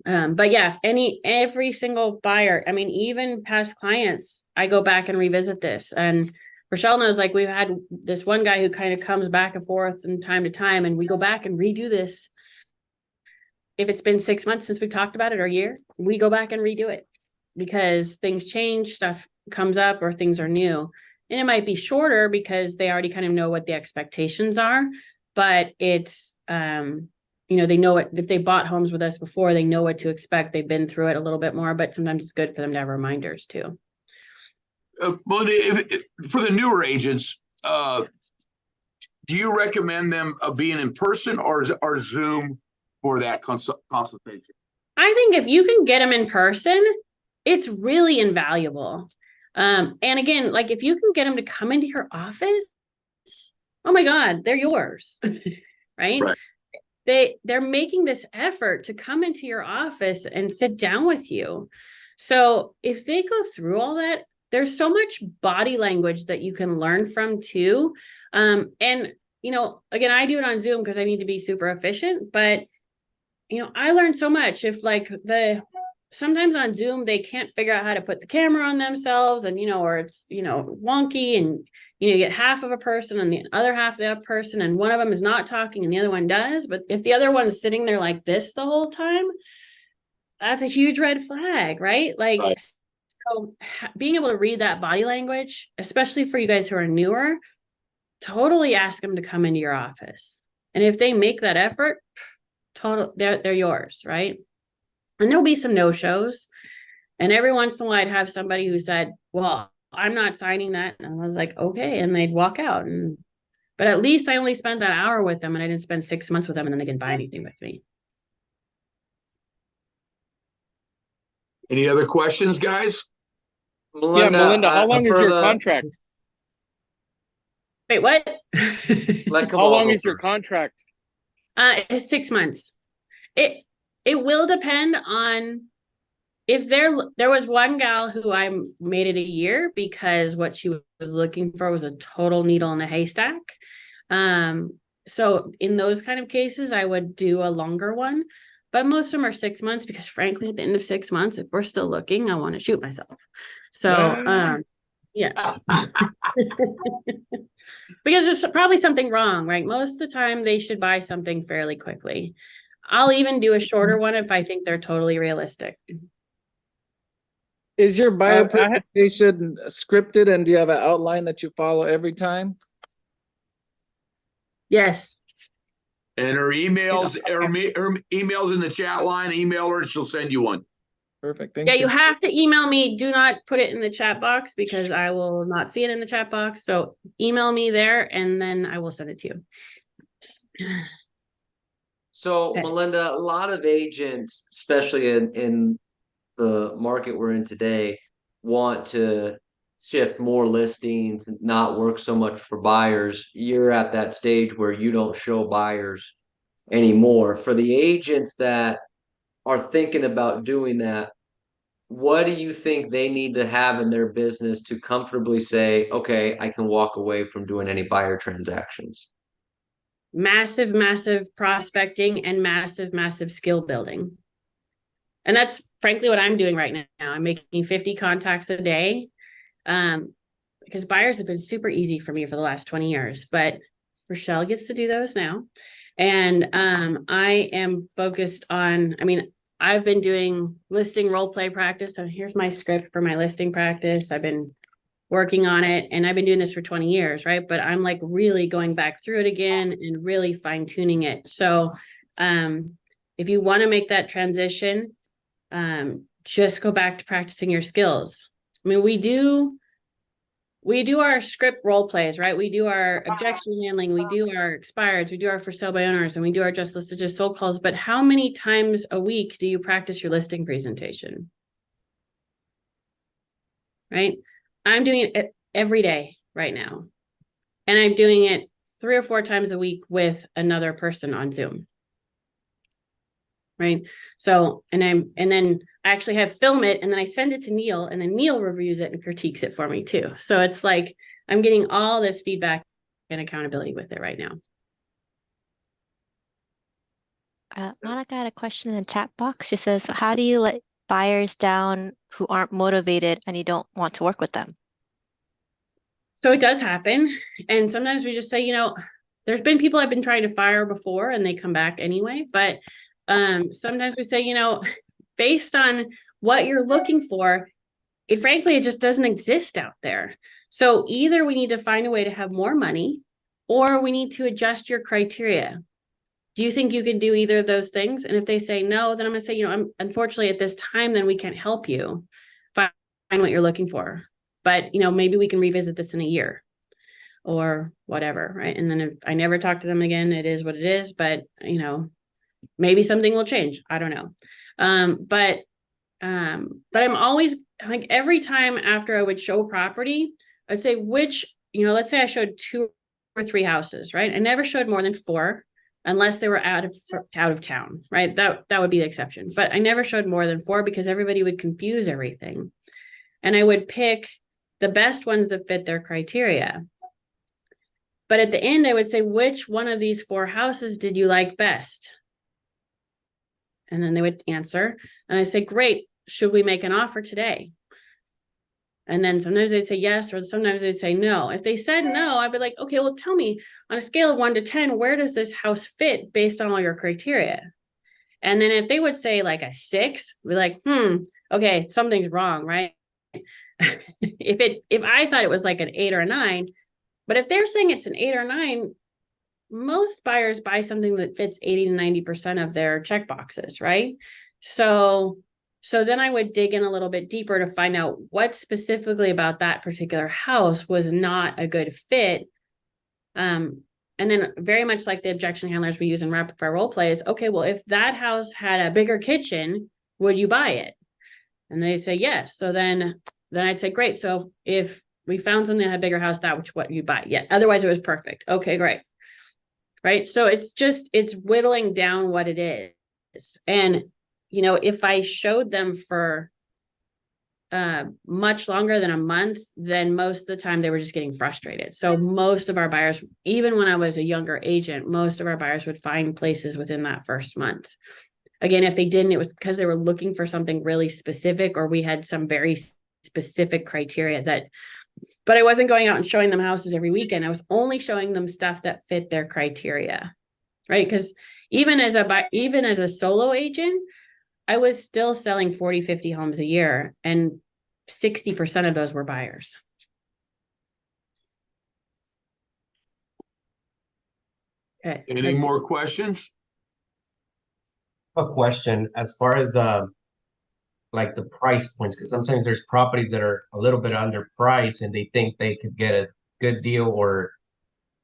But yeah, every single buyer, I mean, even past clients, I go back and revisit this. And Rochelle knows, like, we've had this one guy who kind of comes back and forth from time to time, and we go back and redo this. If it's been 6 months since we talked about it, or a year, we go back and redo it because things change, stuff comes up, or things are new. And it might be shorter because they already kind of know what the expectations are, but it's, they know it. If they bought homes with us before, they know what to expect. They've been through it a little bit more, but sometimes it's good for them to have reminders too. For the newer agents, do you recommend them being in person or Zoom for that consultation? I think if you can get them in person, it's really invaluable. And again, like if you can get them to come into your office, oh my God, they're yours, right? They're making this effort to come into your office and sit down with you. So if they go through all that, there's so much body language that you can learn from too. And, again, I do it on Zoom because I need to be super efficient, but I learned so much. If like sometimes on Zoom, they can't figure out how to put the camera on themselves, and, or it's, wonky, and, you get half of a person and the other half of the other person, and one of them is not talking and the other one does. But if the other one is sitting there like this the whole time, that's a huge red flag, right? Like, so being able to read that body language, especially for you guys who are newer, totally ask them to come into your office. And if they make that effort, they're yours, right? And there'll be some no-shows. And every once in a while I'd have somebody who said, well, I'm not signing that. And I was like, okay. And they'd walk out. But at least I only spent that hour with them, and I didn't spend 6 months with them, and then they didn't buy anything with me. Any other questions, guys? Melinda, how long is your contract? Wait, what? How long is your contract? It's 6 months. It will depend on if there was one gal who I made it a year because what she was looking for was a total needle in a haystack. So in those kind of cases, I would do a longer one, but most of them are 6 months because, frankly, at the end of 6 months, if we're still looking, I want to shoot myself. So, yeah. Because there's probably something wrong, right? Most of the time they should buy something fairly quickly. I'll even do a shorter one if I think they're totally realistic. Is your buyer presentation scripted, and do you have an outline that you follow every time? Yes. And her emails in the chat line, email her and she'll send you one. Perfect. Thank Yeah, you. you have to email me. Do not put it in the chat box because I will not see it in the chat box. So email me there and then I will send it to you. So Melinda, a lot of agents, especially in the market we're in today, want to shift more listings, not work so much for buyers, you're at that stage where you don't show buyers anymore. For the agents that are thinking about doing that, what do you think they need to have in their business to comfortably say, okay, I can walk away from doing any buyer transactions? Massive, massive prospecting and massive, massive skill building. And that's frankly what I'm doing right now. I'm making 50 contacts a day. Because buyers have been super easy for me for the last 20 years, but Rochelle gets to do those now. And I am focused on, I mean, I've been doing listing role play practice. So here's my script for my listing practice. I've been working on it and I've been doing this for 20 years, right? But I'm like really going back through it again and really fine tuning it. So if you want to make that transition, just go back to practicing your skills. I mean, we do our script role plays, right? We do our objection handling, we do our expireds, we do our for sale by owners, and we do our just listed just sold calls. But how many times a week do you practice your listing presentation? Right? I'm doing it every day right now. And I'm doing it 3 or 4 times a week with another person on Zoom. Right. So, and then I actually have film it and then I send it to Neil and then Neil reviews it and critiques it for me too. So it's like, I'm getting all this feedback and accountability with it right now. Monica had a question in the chat box. She says, how do you let buyers down who aren't motivated and you don't want to work with them? So it does happen. And sometimes we just say, you know, there's been people I've been trying to fire before and they come back anyway. But sometimes we say, you know, based on what you're looking for, frankly, it just doesn't exist out there. So either we need to find a way to have more money or we need to adjust your criteria. Do you think you can do either of those things? And if they say no, then I'm going to say, you know, unfortunately at this time, then we can't help you find what you're looking for. But, you know, maybe we can revisit this in a year or whatever. Right. And then if I never talk to them again, it is what it is. But, you know, maybe something will change. I don't know. But I'm always like every time after I would show property, I'd say which, you know, let's say I showed 2 or 3 houses, right? I never showed more than 4 unless they were out of town, right? That would be the exception. But I never showed more than 4 because everybody would confuse everything. And I would pick the best ones that fit their criteria. But at the end, I would say, which one of these 4 houses did you like best? And then they would answer. And I say, great, should we make an offer today? And then sometimes they'd say yes, or sometimes they'd say no. If they said no, I'd be like, okay, well, tell me on a scale of 1 to 10, where does this house fit based on all your criteria? And then if they would say like a 6, we'd be like, okay, something's wrong, right? If I thought it was like an 8 or a 9, but if they're saying it's an 8 or 9, most buyers buy something that fits 80 to 90% of their check boxes, right? So then I would dig in a little bit deeper to find out what specifically about that particular house was not a good fit. And then very much like the objection handlers we use in rapid fire role plays, okay, well, if that house had a bigger kitchen, would you buy it? And they say yes. So then I'd say, great. So if we found something that had a bigger house, that was what you'd buy. Yeah. Otherwise it was perfect. Okay, great. Right. So it's whittling down what it is. And, you know, if I showed them for much longer than a month, then most of the time they were just getting frustrated. So most of our buyers, even when I was a younger agent, most of our buyers would find places within that first month. Again, if they didn't, it was because they were looking for something really specific, or we had some very specific criteria but I wasn't going out and showing them houses every weekend. I was only showing them stuff that fit their criteria, right? Because even as a solo agent, I was still selling 40, 50 homes a year, and 60% of those were buyers. Okay. Any more questions? A question as far as like the price points, because sometimes there's properties that are a little bit underpriced and they think they could get a good deal, or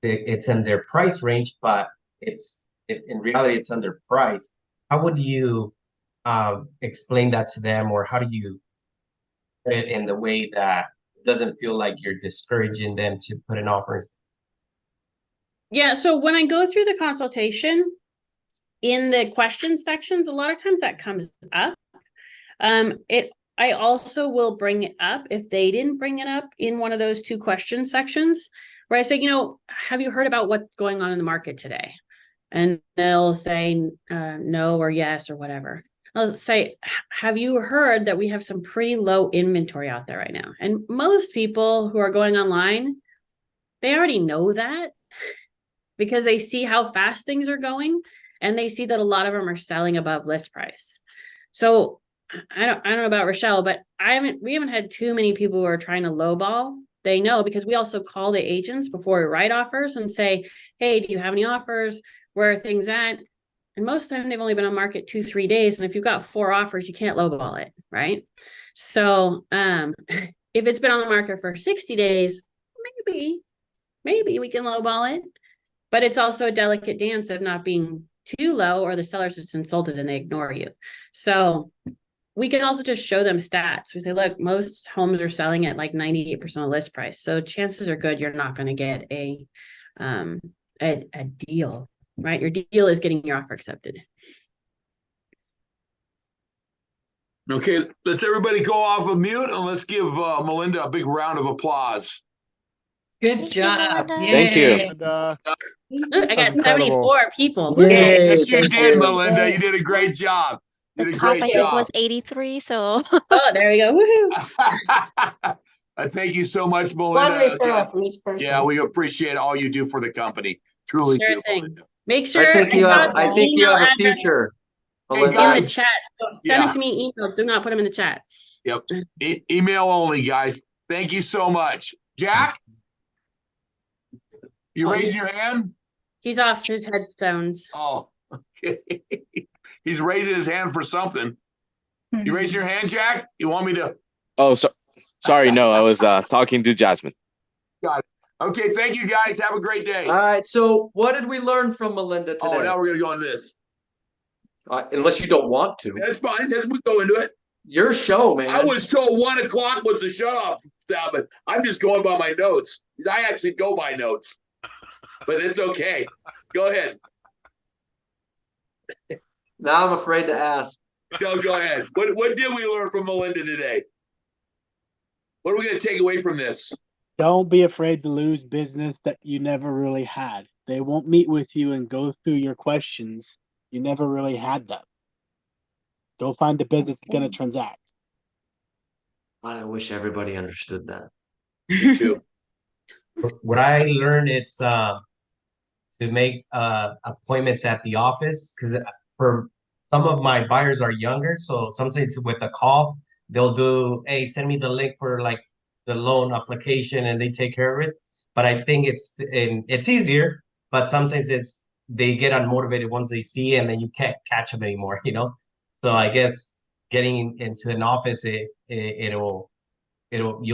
it's in their price range, but it's in reality it's underpriced. How would you explain that to them, or how do you put it in the way that doesn't feel like you're discouraging them to put an offer. Yeah, so when I go through the consultation in the question sections, a lot of times that comes up. I also will bring it up if they didn't bring it up in one of those 2 question sections where I say, have you heard about what's going on in the market today? And they'll say no or yes or whatever. I'll say, have you heard that we have some pretty low inventory out there right now? And most people who are going online, they already know that because they see how fast things are going and they see that a lot of them are selling above list price. So I don't know about Rochelle, but we haven't had too many people who are trying to lowball. They know because we also call the agents before we write offers and say, hey, do you have any offers? Where are things at? And most of the time they've only been on market 2-3 days. And if you've got 4 offers, you can't lowball it, right? So if it's been on the market for 60 days, maybe we can lowball it. But it's also a delicate dance of not being too low or the seller's just insulted and they ignore you. So we can also just show them stats. We say, look, most homes are selling at like 98% of list price. So chances are good you're not going to get a deal, right? Your deal is getting your offer accepted. Okay, let's everybody go off of mute and let's give Melinda a big round of applause. Good Thank you, job. Melinda. Thank you. Yay. Look, I got That's incredible. 74 people. Yay. Yes, you Thank did, you. Melinda. You did a great job. The You did a top, great I think, was job. 83, so Oh, there we go. Woohoo. Thank you so much, One Melinda. referral Again, from each person. yeah, we appreciate all you do for the company. Truly Sure do, thing. Melinda. Make sure I think you have the a email address future. Hey, Melinda. in the guys. chat. Send Yeah. it to me email. Do not put them in the chat. Yep. Email only, guys. Thank you so much. Jack, you raising your hand? He's off his headphones. Oh, okay. He's raising his hand for something. You raising your hand, Jack? You want me to? Oh, sorry. No, I was talking to Jasmine. Got it. Okay, thank you guys. Have a great day. All right. So what did we learn from Melinda today? Oh, now we're gonna go on this. Unless you don't want to. That's fine. We go into it. Your show, man. I was told 1 o'clock was the shut off stop, but I'm just going by my notes. I actually go by notes, but it's okay. Go ahead. Now I'm afraid to ask. No, go ahead. What did we learn from Melinda today? What are we going to take away from this? Don't be afraid to lose business that you never really had. They won't meet with you and go through your questions. You never really had them. Go find the business that's going to transact. I wish everybody understood that. Me too. What I learned, it's to make appointments at the office, because for some of my buyers are younger, so sometimes with a call they'll do, hey, send me the link for like the loan application, and they take care of it. But I think it's easier, but sometimes they get unmotivated once they see, and then you can't catch them anymore, So I guess getting into an office, you'll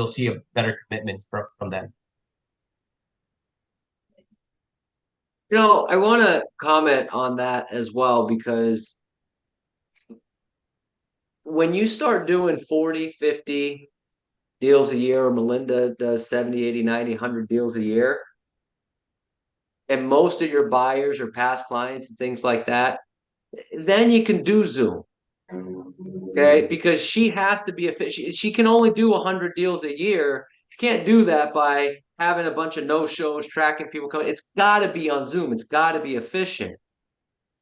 see a better commitment from them. I want to comment on that as well, because when you start doing 40, 50 deals a year, or Melinda does 70, 80, 90, 100 deals a year, and most of your buyers are past clients and things like that, then you can do Zoom. Okay, because she has to be efficient. She can only do 100 deals a year. She can't do that by having a bunch of no-shows, tracking people coming. It's got to be on Zoom. It's got to be efficient.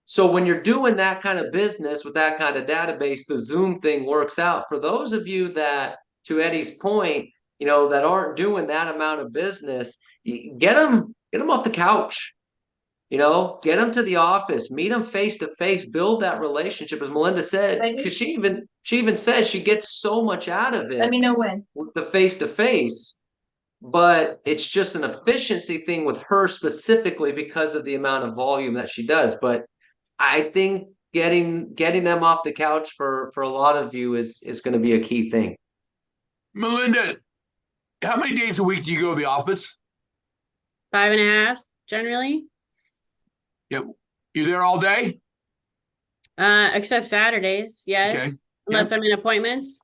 So when you're doing that kind of business with that kind of database, the Zoom thing works out. For those of you that, to Eddie's point, that aren't doing that amount of business, get them off the couch. Get them to the office, meet them face to face, build that relationship, as Melinda said, because she even says she gets so much out of it. Let me know when. With the face to face, but it's just an efficiency thing with her specifically because of the amount of volume that she does. But I think getting them off the couch for a lot of you is going to be a key thing. Melinda, how many days a week do you go to the office? 5.5 generally. Yep. You there all day? Except Saturdays, yes. Okay. Unless I'm in appointments.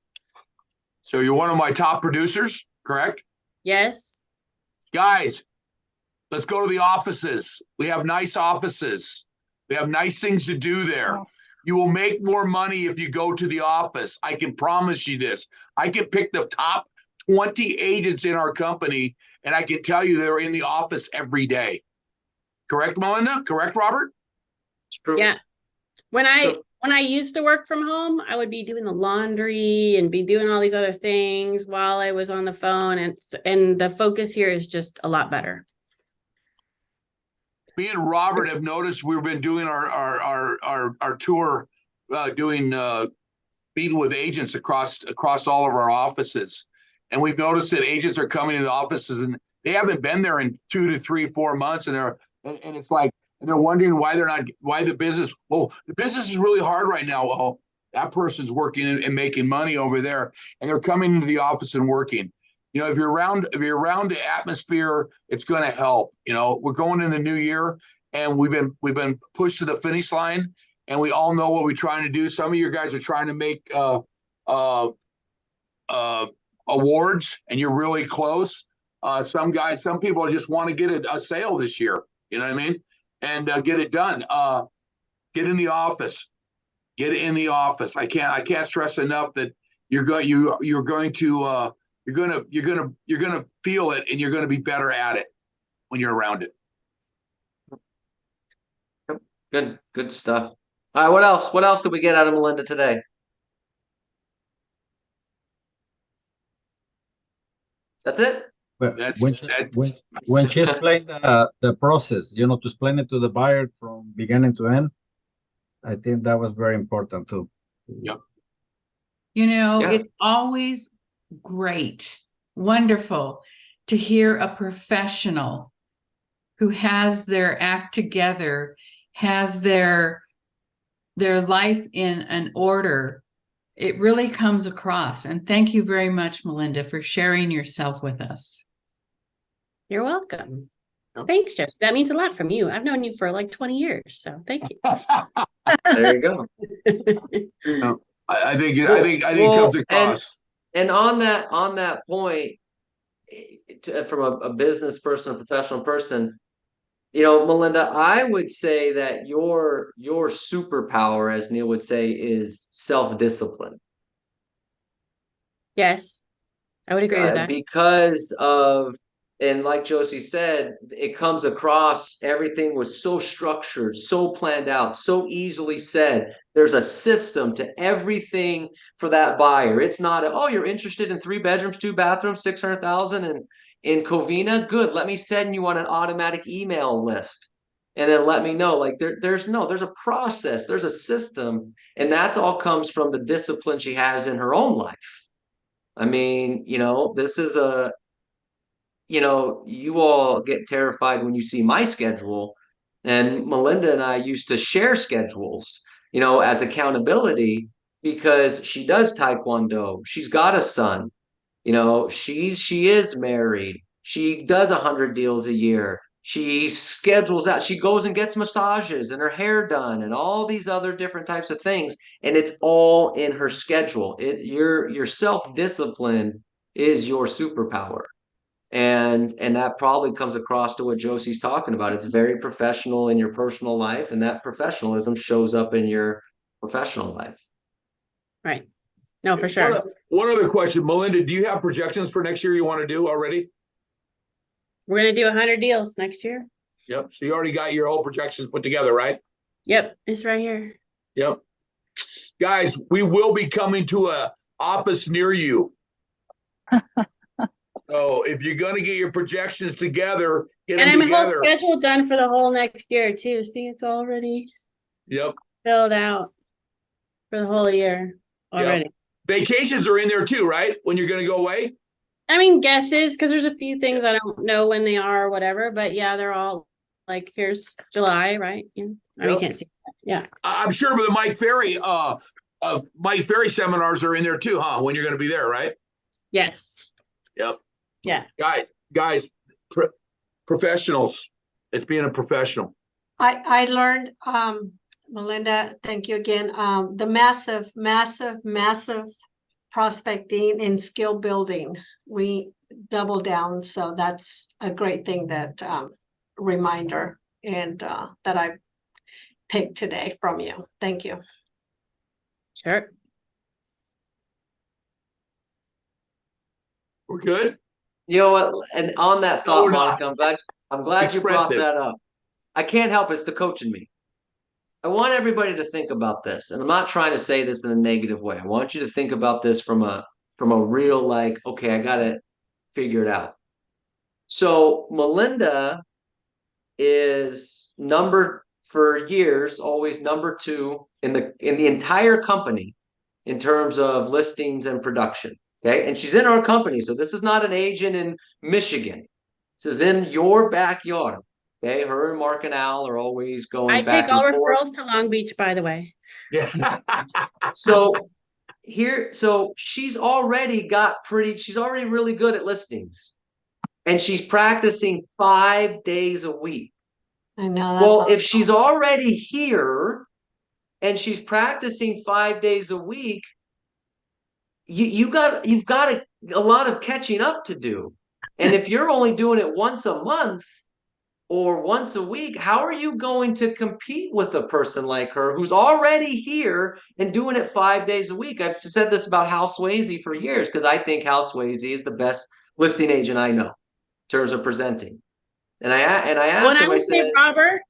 So you're one of my top producers? correct? Yes. Guys, let's go to the offices. We have nice offices. We have nice things to do there. You will make more money if you go to the office. I can promise you this. I can pick the top 20 agents in our company, and I can tell you they're in the office every day. Correct, Melinda? Correct, Robert? It's true. Yeah. When I used to work from home, I would be doing the laundry and be doing all these other things while I was on the phone, and the focus here is just a lot better. Me and Robert have noticed we've been doing our tour, meeting with agents across all of our offices, and we've noticed that agents are coming to the offices and they haven't been there in 2 to 3, 4 months, and it's like they're wondering why the business. Well, the business is really hard right now. Well, that person's working and making money over there, and they're coming into the office and working. You know, if you're around the atmosphere, it's going to help. You know, we're going in the new year, and we've been pushed to the finish line, and we all know what we're trying to do. Some of you guys are trying to make awards, and you're really close. Some people just want to get a sale this year. You know what I mean? And get it done. Get in the office. Get in the office. I can't stress enough that you're going to feel it, and you're going to be better at it when you're around it. Good stuff. All right, what else? What else did we get out of Melinda today? That's it? But That's when she explained the process, to explain it to the buyer from beginning to end, I think that was very important too. Yep. It's always great, wonderful to hear a professional who has their act together, has their life in an order. It really comes across. And thank you very much, Melinda, for sharing yourself with us. You're welcome. Thanks, Jess. That means a lot from you. I've known you for like 20 years, so thank you. There you go. I think it comes across. And on that point, from a business person, a professional person, Melinda, I would say that your superpower, as Neil would say, is self-discipline. Yes, I would agree with that. Because of, and like Josie said, it comes across, everything was so structured, so planned out, so easily said. There's a system to everything for that buyer. It's not, you're interested in 3 bedrooms, 2 bathrooms, 600,000 and in Covina, good. Let me send you on an automatic email list, and then let me know. Like there's a process, there's a system, and that all comes from the discipline she has in her own life. I mean, this is you all get terrified when you see my schedule, and Melinda and I used to share schedules, as accountability, because she does Taekwondo. She's got a son. She is married. She does 100 deals a year. She schedules out. She goes and gets massages and her hair done and all these other different types of things. And it's all in her schedule. Your self-discipline is your superpower. And that probably comes across to what Josie's talking about. It's very professional in your personal life, and that professionalism shows up in your professional life. Right. No, for sure. One other question, Melinda, do you have projections for next year you want to do already? We're going to do 100 deals next year. Yep. So you already got your whole projections put together, right? Yep. It's right here. Yep. Guys, we will be coming to a office near you. So if you're going to get your projections together, get them together. And I'm whole schedule done for the whole next year too. See, it's already filled out for the whole year already. Yep. Vacations are in there too, right? When you're going to go away? I mean, guesses, because there's a few things I don't know when they are or whatever, but yeah, they're all like, here's July, right? You can't see that. Yeah. I'm sure the Mike Ferry seminars are in there too, huh? When you're going to be there, right? Yes. Yep. Yeah. Guys, professionals. It's being a professional. I learned, Melinda, thank you again. The massive prospecting and skill building. We double down, so that's a great thing that reminder and that I picked today from you. Thank you. Sure. We're good. You know what? And on that No, thought, we're not. Monica, I'm glad you brought Expressive. that up. I can't help it. It's the coach in me. I want everybody to think about this, and I'm not trying to say this in a negative way. I want you to think about this from a real, like, okay, I gotta figure it out. So Melinda is for years, always number 2 in the entire company in terms of listings and production. Okay, and she's in our company, so this is not an agent in Michigan. This is in your backyard. Okay, her and Mark and Al are always going I back take all and forth. referrals to Long Beach, by the way. Yeah. So she's already really good at listings. And she's practicing 5 days a week. I know. Well, if she's already here and she's practicing 5 days a week, you've got a lot of catching up to do. And if you're only doing it once a month or once a week, how are you going to compete with a person like her who's already here and doing it 5 days a week? I've said this about Hal Swayze for years because I think Hal Swayze is the best listing agent I know in terms of presenting. And I asked him, I said, Robert,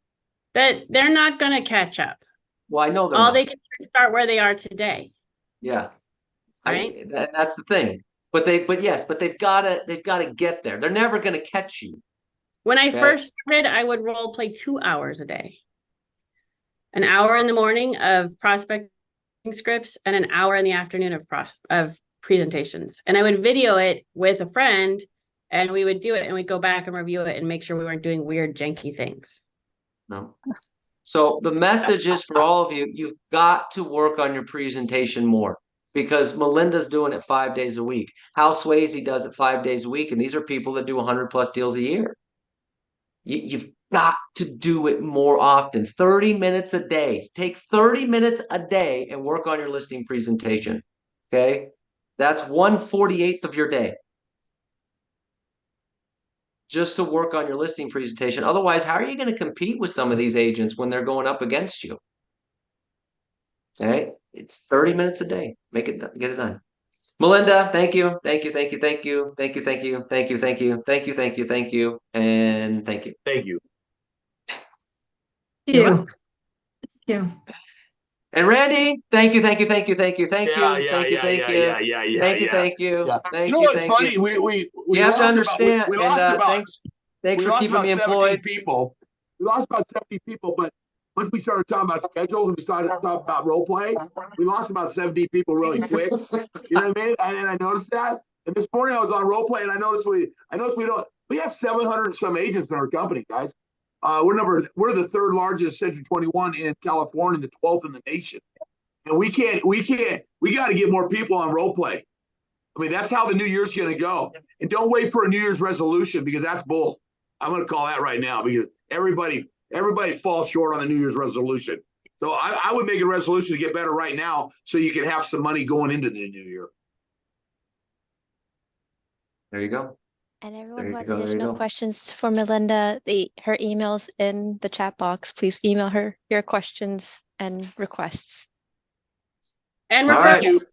that they're not going to catch up. well, I know they're All not. they can do is start where they are today. Yeah. Right. That's the thing. But they've got to get there. They're never going to catch you. When I first started, I would role play 2 hours a day. An hour in the morning of prospecting scripts and an hour in the afternoon of presentations. And I would video it with a friend and we would do it and we'd go back and review it and make sure we weren't doing weird, janky things. No. So the message is for all of you, you've got to work on your presentation more because Melinda's doing it 5 days a week. Hal Swayze does it 5 days a week. And these are people that do 100+ deals a year. You've got to do it more often. 30 minutes a day. Take 30 minutes a day and work on your listing presentation. Okay? That's 1/48 of your day. Just to work on your listing presentation. Otherwise, how are you going to compete with some of these agents when they're going up against you? Okay? It's 30 minutes a day. Get it done. Melinda, thank you. Thank you. Thank you. Thank you. Thank you. Thank you. Thank you. Thank you. Thank you. Thank you. Thank you. And thank you. Thank you. You. You. And Randy, thank you, thank you, thank you, thank you, thank you, Yeah. thank you, thank you, thank you, thank you, thank You know you, what's thank funny? you. We You have to lost understand, we lost and about thanks we for lost keeping about me 17 employed. people. We lost about 70 people, but once we started talking about schedules and we started talking about role play, we lost about 70 people really quick. You know what I mean? And I noticed that. And this morning I was on role play and I noticed we have 700 and some agents in our company, guys. We're the 3rd largest Century 21 in California, the 12th in the nation. And we got to get more people on role play. I mean, that's how the new year's going to go. And don't wait for a New Year's resolution because that's bull. I'm going to call that right now because everybody falls short on the New Year's resolution. So I would make a resolution to get better right now so you can have some money going into the new year. There you go. And everyone who has additional questions for Melinda, her email's in the chat box. Please email her your questions and requests. And referrals.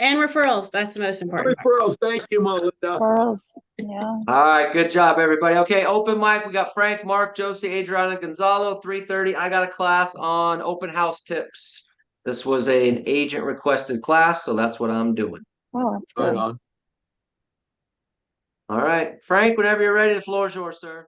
And referrals. That's the most important. Referrals. Thank you, Melinda. Referrals. Yeah. All right. Good job, everybody. Okay. Open mic. We got Frank, Mark, Josie, Adriana, Gonzalo, 3:30. I got a class on open house tips. This was an agent requested class, so that's what I'm doing. Oh, that's good. Right on. All right. Frank, whenever you're ready, the floor is yours, sir.